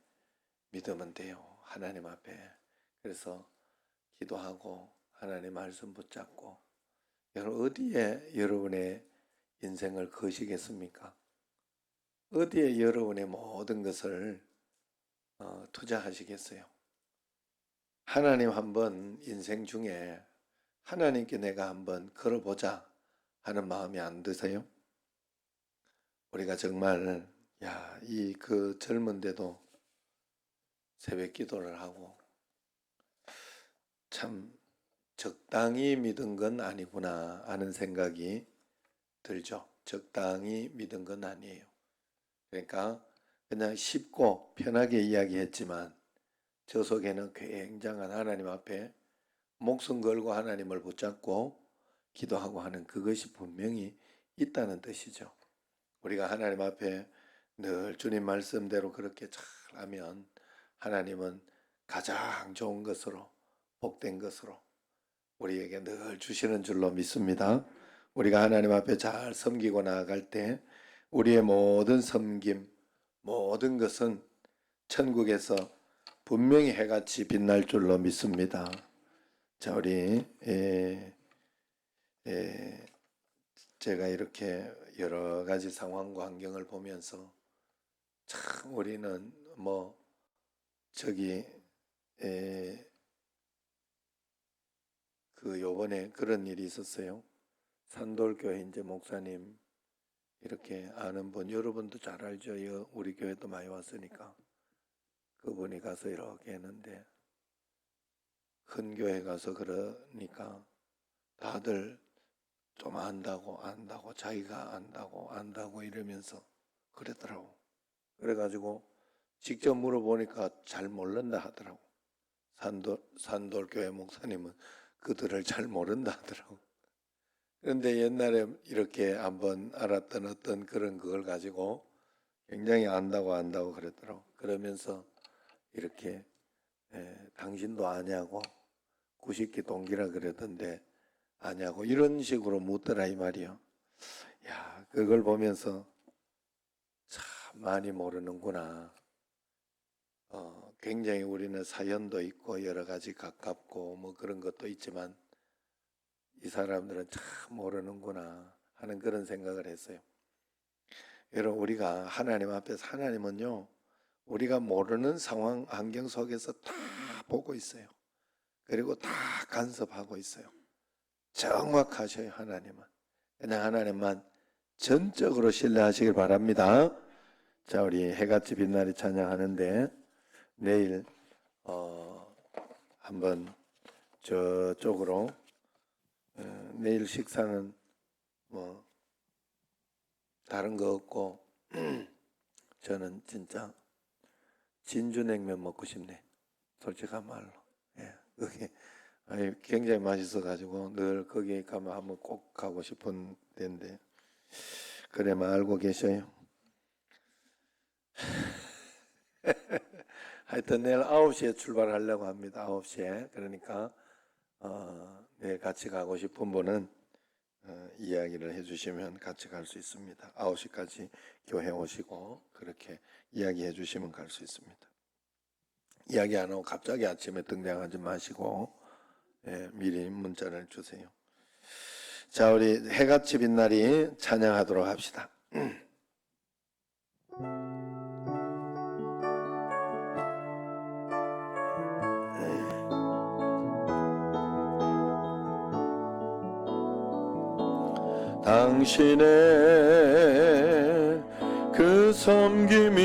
믿으면 돼요. 하나님 앞에. 그래서 기도하고 하나님 말씀 붙잡고 여러분 어디에 여러분의 인생을 거시겠습니까? 어디에 여러분의 모든 것을 투자하시겠어요? 하나님 한번 인생 중에 하나님께 내가 한번 걸어보자 하는 마음이 안 드세요? 우리가 정말 이 그 젊은데도 새벽 기도를 하고 참 적당히 믿은 건 아니구나 하는 생각이 들죠. 적당히 믿은 건 아니에요. 그러니까 그냥 쉽고 편하게 이야기했지만 저 속에는 굉장한 하나님 앞에 목숨 걸고 하나님을 붙잡고 기도하고 하는 그것이 분명히 있다는 뜻이죠. 우리가 하나님 앞에 늘 주님 말씀대로 그렇게 잘 하면 하나님은 가장 좋은 것으로 복된 것으로 우리에게 늘 주시는 줄로 믿습니다. 우리가 하나님 앞에 잘 섬기고 나아갈 때 우리의 모든 섬김, 모든 것은 천국에서 분명히 해같이 빛날 줄로 믿습니다. 자, 우리 제가 이렇게 여러 가지 상황과 환경을 보면서 참 우리는 요번에 그런 일이 있었어요. 산돌교회 이제 목사님 이렇게 아는 분, 여러분도 잘 알죠. 우리 교회도 많이 왔으니까. 그분이 가서 이렇게 했는데 큰 교회 가서 그러니까 다들 좀 안다고 자기가 안다고 이러면서 그랬더라고. 그래가지고 직접 물어보니까 잘 모른다 하더라고. 산돌교회 목사님은 그들을 잘 모른다 하더라고. 그런데 옛날에 이렇게 한번 알았던 어떤 그런 그걸 가지고 굉장히 안다고 그랬더라고. 그러면서 이렇게 당신도 아냐고 90기 동기라 그러던데 아냐고 이런 식으로 묻더라 이 말이요. 그걸 보면서 참 많이 모르는구나. 굉장히 우리는 사연도 있고 여러 가지 가깝고 그런 것도 있지만 이 사람들은 참 모르는구나 하는 그런 생각을 했어요. 여러분 우리가 하나님 앞에서 하나님은요 우리가 모르는 상황 환경 속에서 다 보고 있어요. 그리고 다 간섭하고 있어요. 정확하셔요. 하나님은. 그냥 하나님만 전적으로 신뢰하시길 바랍니다. 자, 우리 해같이 빛나리 찬양하는데 내일 한번 저쪽으로 내일 식사는 다른 거 없고 저는 진짜 진주냉면 먹고 싶네. 솔직한 말로. 그게 굉장히 맛있어가지고 늘 거기 가면 한번 꼭 가고 싶은 데인데 그래만 알고 계셔요. 하여튼 내일 9시에 출발하려고 합니다. 9시에. 그러니까 내일 같이 가고 싶은 분은 이야기를 해주시면 같이 갈 수 있습니다. 9시까지 교회 오시고 그렇게 이야기해 주시면 갈 수 있습니다. 이야기 안 하고 갑자기 아침에 등장하지 마시고 미리 문자를 주세요. 자, 우리 해같이 빛나리 찬양하도록 합시다. 당신의 그 섬김이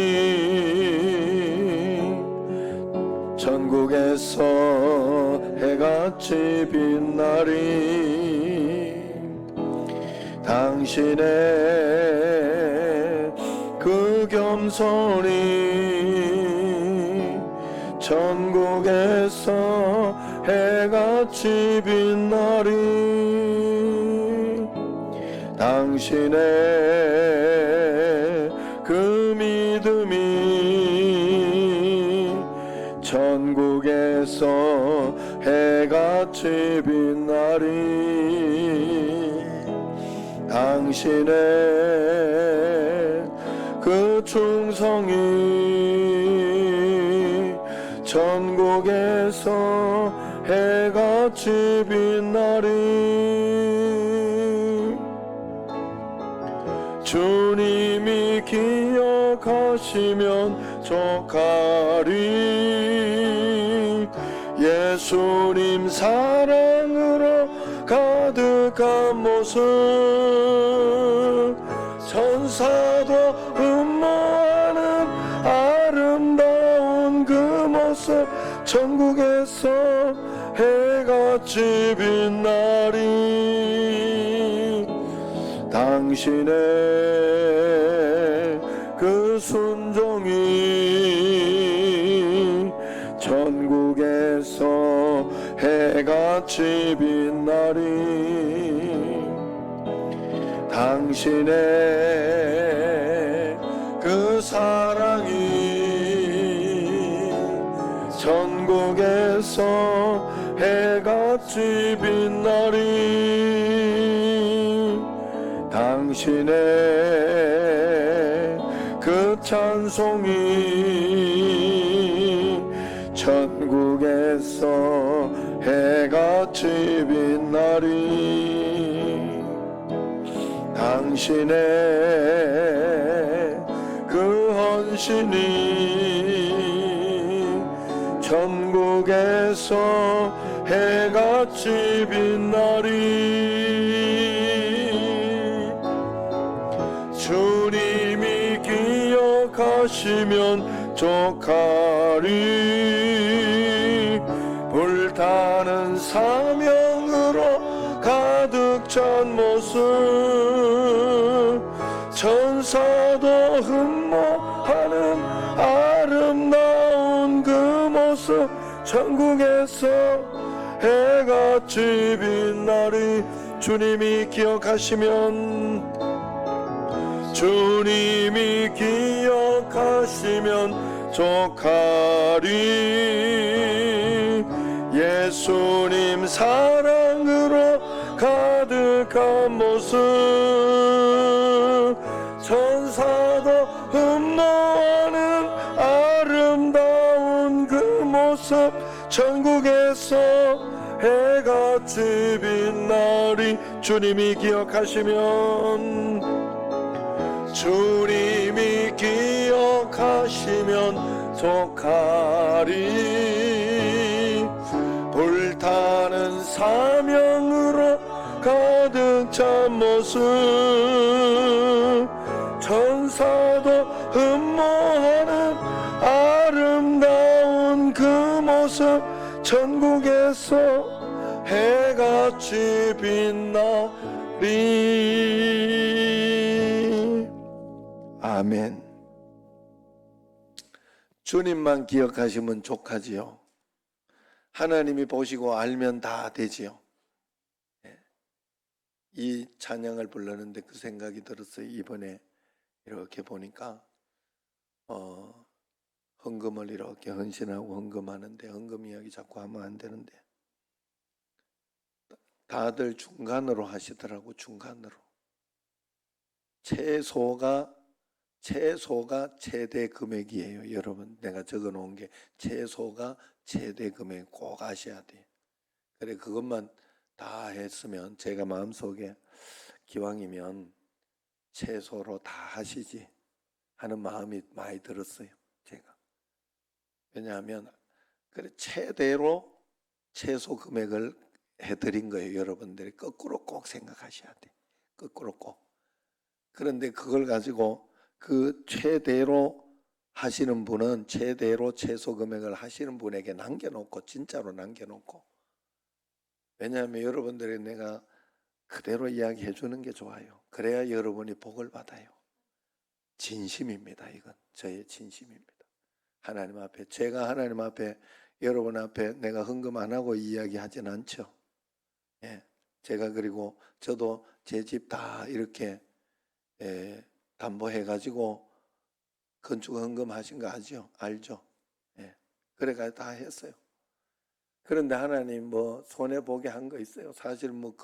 천국에서 해같이 빛나리. 당신의 그 겸손이 천국에서 해같이 빛나리. 당신의 그 믿음이 천국에서 해같이 빛나리. 당신의 그 충성이 천국에서 해같이 빛나리. 주님이 기억하시면 족하리. 예수님 사랑으로 가득한 모습, 천사도 흠모하는 아름다운 그 모습, 천국에서 해같이 빛나리. 당신의 그 순종이 천국에서 해같이 빛나리. 당신의 그 사랑이 천국에서 해같이 빛나리. 당신의 그 찬송이 천국에서 해같이 빛나리. 당신의 그 헌신이 천국에서 해같이 빛나리. 주님이 기억하시면 족하리. 불타는 사명으로 가득 찬 모습, 천사도 흠모하는 아름다운 그 모습, 천국에서 해같이 빛나리. 주님이 기억하시면, 주님이 기억하시면 족하리. 예수님 사랑으로 가득한 모습, 천사도 흠모하는 아름다운 그 모습, 천국에서 해같이 빛나리. 주님이 기억하시면, 주님이 기억하시면 족하리. 불타는 사명으로 가득 찬 모습, 천사도 흠모하는 아름다운 그 모습, 천국에서 해같이 빛나리. 아멘. 주님만 기억하시면 족하지요. 하나님이 보시고 알면 다 되지요. 이 찬양을 불렀는데 그 생각이 들었어요. 이번에 이렇게 보니까 헌금을 이렇게 헌신하고 헌금하는데, 헌금 이야기 자꾸 하면 안 되는데, 다들 중간으로 하시더라고. 중간으로. 최소가 최대 금액이에요. 여러분, 내가 적어 놓은 게 최소가 최대 금액 꼭 아셔야 돼요. 그래, 그것만 다 했으면 제가 마음속에 기왕이면 최소로 다 하시지 하는 마음이 많이 들었어요. 제가. 왜냐하면 그래, 최대로 최소 금액을 해드린 거예요. 여러분들이 거꾸로 꼭 생각하셔야 돼. 거꾸로 꼭. 그런데 그걸 가지고 그 최대로 하시는 분은 최대로 최소 금액을 하시는 분에게 남겨놓고, 진짜로 남겨놓고. 왜냐하면 여러분들이 내가 그대로 이야기해 주는 게 좋아요. 그래야 여러분이 복을 받아요. 진심입니다. 이건 저의 진심입니다. 하나님 앞에, 제가 하나님 앞에, 여러분 앞에 내가 헌금 안 하고 이야기하진 않죠. 예, 제가 그리고 저도 제 집 다 이렇게 담보해가지고 건축 헌금하신 거 알죠? 예, 그래가 다 했어요. 그런데 하나님 뭐 손해 보게 한 거 있어요. 사실 뭐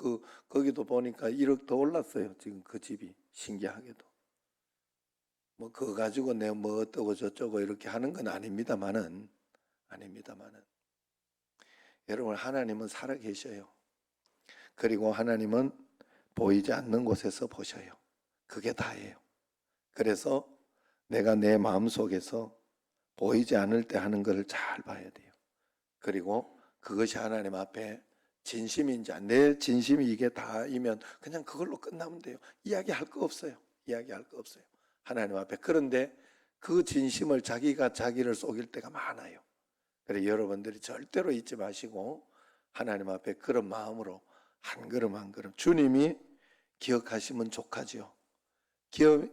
거기도 보니까 1억 더 올랐어요. 지금 그 집이 신기하게도. 뭐 그거 가지고 내가 뭐 어떠고 저쩌고 이렇게 하는 건 아닙니다만은 여러분, 하나님은 살아 계셔요. 그리고 하나님은 보이지 않는 곳에서 보셔요. 그게 다예요. 그래서 내가 내 마음속에서 보이지 않을 때 하는 것을 잘 봐야 돼요. 그리고 그것이 하나님 앞에 진심인지, 내 진심이 이게 다이면 그냥 그걸로 끝나면 돼요. 이야기할 거 없어요. 이야기할 거 없어요. 하나님 앞에. 그런데 그 진심을 자기가 자기를 속일 때가 많아요. 그래서 여러분들이 절대로 잊지 마시고 하나님 앞에 그런 마음으로 한 걸음 한 걸음, 주님이 기억하시면 족하지요.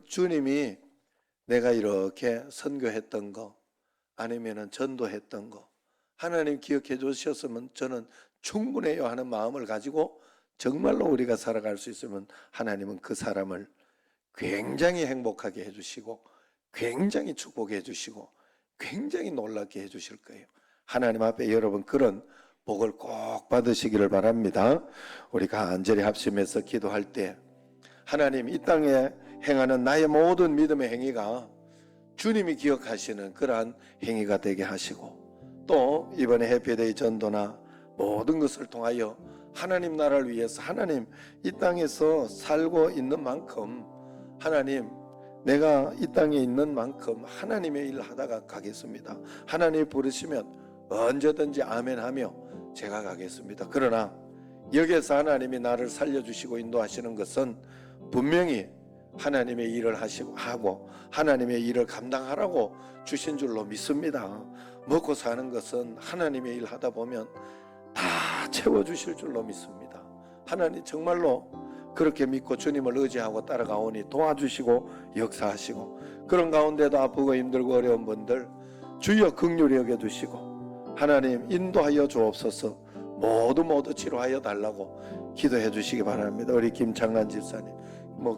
주님이 내가 이렇게 선교했던 거, 아니면은 전도했던 거, 하나님 기억해 주셨으면 저는 충분해요 하는 마음을 가지고 정말로 우리가 살아갈 수 있으면 하나님은 그 사람을 굉장히 행복하게 해주시고, 굉장히 축복해 해주시고, 굉장히 놀랍게 해주실 거예요. 하나님 앞에 여러분 그런 복을 꼭 받으시기를 바랍니다. 우리 간절히 합심해서 기도할 때 하나님, 이 땅에 행하는 나의 모든 믿음의 행위가 주님이 기억하시는 그러한 행위가 되게 하시고, 또 이번에 해피데이 전도나 모든 것을 통하여 하나님 나라를 위해서, 하나님 이 땅에서 살고 있는 만큼, 하나님 내가 이 땅에 있는 만큼 하나님의 일을 하다가 가겠습니다. 하나님 부르시면 언제든지 아멘하며 제가 가겠습니다. 그러나 여기에서 하나님이 나를 살려주시고 인도하시는 것은 분명히 하나님의 일을 하고 하나님의 일을 감당하라고 주신 줄로 믿습니다. 먹고 사는 것은 하나님의 일 하다 보면 다 채워주실 줄로 믿습니다. 하나님 정말로 그렇게 믿고 주님을 의지하고 따라가오니 도와주시고 역사하시고, 그런 가운데도 아프고 힘들고 어려운 분들 주여 긍휼히 여겨주시고 하나님 인도하여 주옵소서. 모두 치료하여 달라고 기도해 주시기 바랍니다. 우리 김창란 집사님,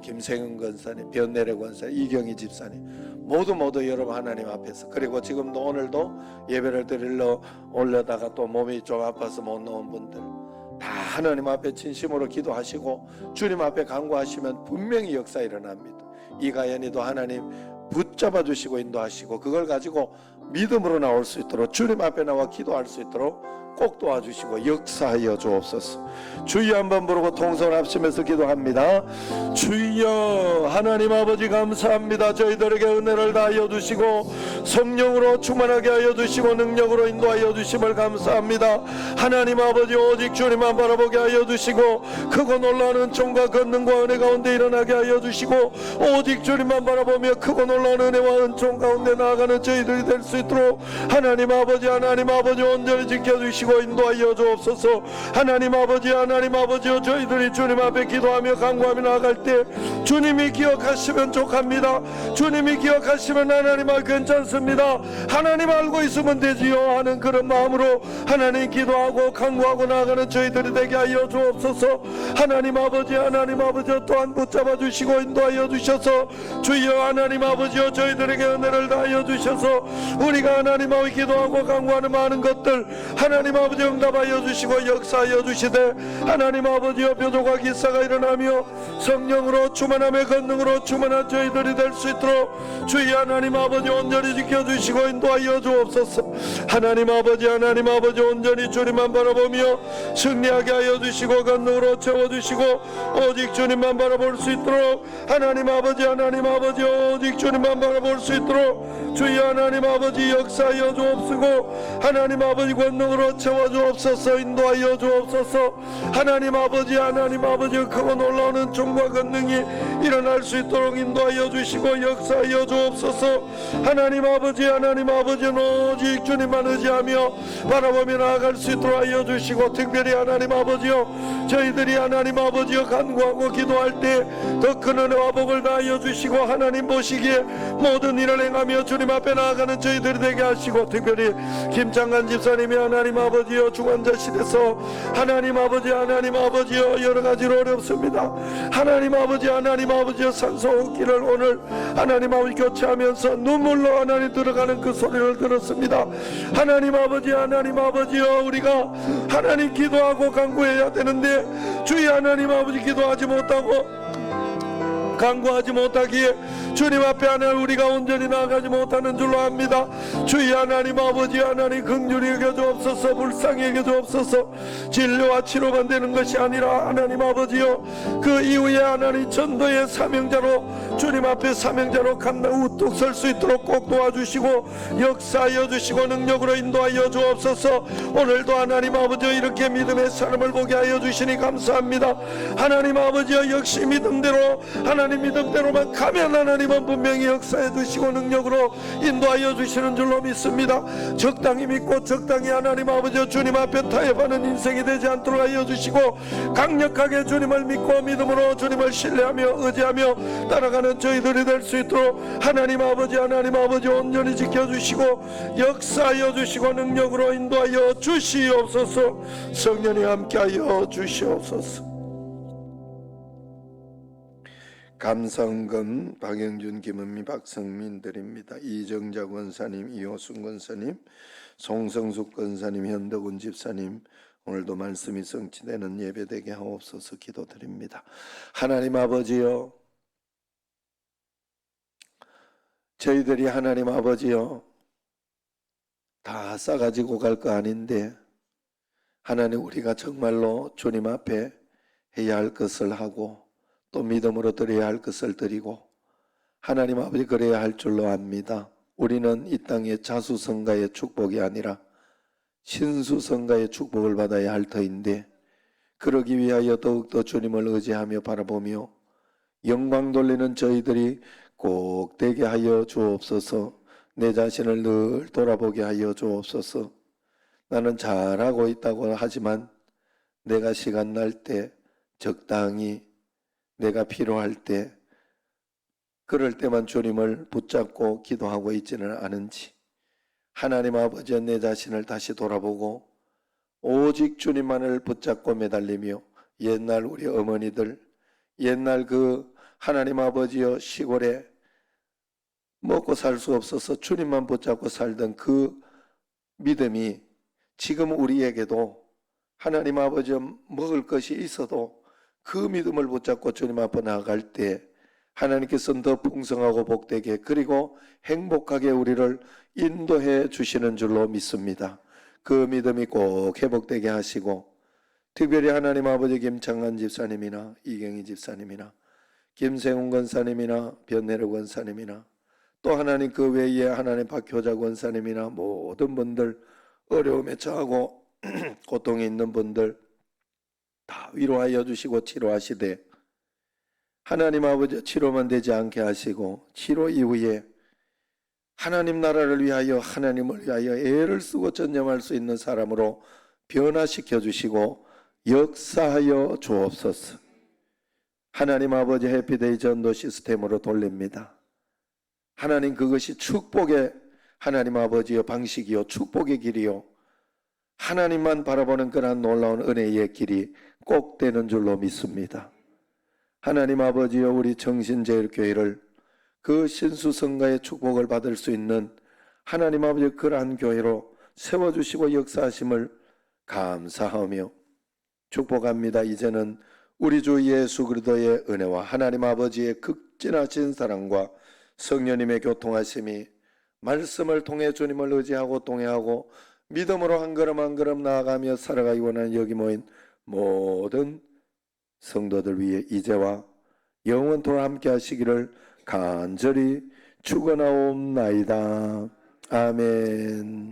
김생은 권사님, 변내래 권사님, 이경희 집사님, 모두 여러분 하나님 앞에서, 그리고 지금도 오늘도 예배를 드리러 올려다가 또 몸이 좀 아파서 못 나온 분들 다 하나님 앞에 진심으로 기도하시고 주님 앞에 간구하시면 분명히 역사 일어납니다. 이가연이도 하나님 붙잡아 주시고 인도하시고, 그걸 가지고 믿음으로 나올 수 있도록, 주님 앞에 나와 기도할 수 있도록 꼭 도와주시고 역사하여 주옵소서. 주여 한번 부르고 통성을 합심해서 기도합니다. 주여 하나님 아버지 감사합니다. 저희들에게 은혜를 다하여 주시고 성령으로 충만하게 하여 주시고 능력으로 인도하여 주심을 감사합니다. 하나님 아버지 오직 주님만 바라보게 하여 주시고 크고 놀라운 은총과 권능과 은혜 가운데 일어나게 하여 주시고, 오직 주님만 바라보며 크고 놀라운 은혜와 은총 가운데 나아가는 저희들이 될 수 있도록 하나님 아버지 온전히 지켜주시고 인도하여 주옵소서. 하나님 아버지요, 저희들이 주님 앞에 기도하며 간구하며 나아갈 때 주님이 기억하시면 족합니다. 주님이 기억하시면 하나님 괜찮습니다. 하나님 알고 있으면 되지요 하는 그런 마음으로 하나님 기도하고 간구하고 나아가는 저희들이 되게 하여 주옵소서. 하나님 아버지 또한 붙잡아 주시고 인도하여 주셔서 주여 하나님 아버지요, 저희들에게 은혜를 다하여 주셔서 우리가 하나님 앞에 기도하고 간구하는 많은 것들 하나님 아버지 응답하여 주시고 역사하여 주시되, 하나님 아버지여 표적과 기사가 일어나며 성령으로 충만함의 권능으로 충만한 저희들이 될 수 있도록 주의 하나님 아버지 온전히 지켜주시고 인도하여 주옵소서. 하나님 아버지 온전히 주님만 바라보며 승리하게 하여 주시고 권능으로 채워주시고 오직 주님만 바라볼 수 있도록 하나님 아버지 오직 주님만 바라볼 수 있도록 주의 하나님 아버지 역사하여 주옵시고 하나님 아버지 권능으로 채워주옵소서. 인도하여 주옵소서. 하나님 아버지 크고 놀라운 은총과 권능이 일어날 수 있도록 인도하여 주시고 역사하여 주옵소서. 하나님 아버지 오직 주님만 의지하며 바라보며 나아갈 수 있도록 하여 주시고, 특별히 하나님 아버지요, 저희들이 하나님 아버지요 간구하고 기도할 때 더 큰 은혜와 복을 다하여 주시고 하나님 보시기에 모든 일을 행하며 주님 앞에 나아가는 저희들이 되게 하시고, 특별히 김창관 집사님이 하나님 아버지요 중환자실에서 하나님 아버지요 여러 가지로 어렵습니다. 하나님 아버지요 산소호흡기를 오늘 하나님 아버지 교체하면서 눈물로 하나님 들어가는 그 소리를 들었습니다. 하나님 아버지요, 우리가 하나님 기도하고 간구해야 되는데 주의 하나님 아버지 기도하지 못하고 간구하지 못하기에 주님 앞에 하나님 우리가 온전히 나아가지 못하는 줄로 압니다. 주의 하나님 아버지 하나님 긍휼히 여겨주옵소서. 불쌍히 여겨주옵소서. 진료와 치료만 되는 것이 아니라 하나님 아버지여 그 이후에 하나님 전도의 사명자로 주님 앞에 사명자로 감당 우뚝 설 수 있도록 꼭 도와주시고 역사하여 주시고 능력으로 인도하여 주옵소서. 오늘도 하나님 아버지여 이렇게 믿음의 사람을 보게 하여 주시니 감사합니다. 하나님 아버지여 역시 믿음대로 하나님 믿음대로만 가면 하나님은 분명히 역사해 주시고 능력으로 인도하여 주시는 줄로 믿습니다. 적당히 믿고 적당히 하나님 아버지여 주님 앞에 타협하는 인생이 되지 않도록 하여 주시고 강력하게 주님을 믿고 믿음으로 주님을 신뢰하며 의지하며 따라가는 저희들이 될 수 있도록 하나님 아버지 온전히 지켜주시고 역사하여 주시고 능력으로 인도하여 주시옵소서. 성령이 함께하여 주시옵소서. 감사헌금 박영준, 김은미, 박성민 드립니다. 이정자 권사님, 이호순 권사님, 송성숙 권사님, 현덕훈 집사님, 오늘도 말씀이 성취되는 예배되게 하옵소서 기도드립니다. 하나님 아버지여, 저희들이 하나님 아버지여 다 싸가지고 갈 거 아닌데 하나님 우리가 정말로 주님 앞에 해야 할 것을 하고 또 믿음으로 드려야 할 것을 드리고 하나님 아버지 그래야 할 줄로 압니다. 우리는 이 땅의 자수성가의 축복이 아니라 신수성가의 축복을 받아야 할 터인데 그러기 위하여 더욱더 주님을 의지하며 바라보며 영광 돌리는 저희들이 꼭 되게 하여 주옵소서. 내 자신을 늘 돌아보게 하여 주옵소서. 나는 잘하고 있다고 하지만 내가 시간 날 때 적당히 내가 필요할 때 그럴 때만 주님을 붙잡고 기도하고 있지는 않은지 하나님 아버지 내 자신을 다시 돌아보고 오직 주님만을 붙잡고 매달리며 옛날 우리 어머니들 옛날 그 하나님 아버지여 시골에 먹고 살 수 없어서 주님만 붙잡고 살던 그 믿음이 지금 우리에게도 하나님 아버지 먹을 것이 있어도 그 믿음을 붙잡고 주님 앞에 나아갈 때 하나님께서는 더 풍성하고 복되게 그리고 행복하게 우리를 인도해 주시는 줄로 믿습니다. 그 믿음이 꼭 회복되게 하시고 특별히 하나님 아버지 김창환 집사님이나 이경희 집사님이나 김세훈 권사님이나 변내로 권사님이나 또 하나님 그 외에 하나님 박효자 권사님이나 모든 분들 어려움에 처하고 고통에 있는 분들 다 위로하여 주시고 치료하시되 하나님 아버지 치료만 되지 않게 하시고 치료 이후에 하나님 나라를 위하여 하나님을 위하여 애를 쓰고 전념할 수 있는 사람으로 변화시켜 주시고 역사하여 주옵소서. 하나님 아버지 해피데이 전도 시스템으로 돌립니다. 하나님 그것이 축복의 하나님 아버지의 방식이요 축복의 길이요 하나님만 바라보는 그러한 놀라운 은혜의 길이 꼭 되는 줄로 믿습니다. 하나님 아버지여 우리 정신제일교회를 그 신수성가의 축복을 받을 수 있는 하나님 아버지 그러한 교회로 세워주시고 역사하심을 감사하며 축복합니다. 이제는 우리 주 예수 그리스도의 은혜와 하나님 아버지의 극진하신 사랑과 성령님의 교통하심이 말씀을 통해 주님을 의지하고 동행하고 믿음으로 한 걸음 한 걸음 나아가며 살아가기 원하는 여기 모인 모든 성도들 위해 이제와 영원토록 함께 하시기를 간절히 축원하옵나이다. 아멘.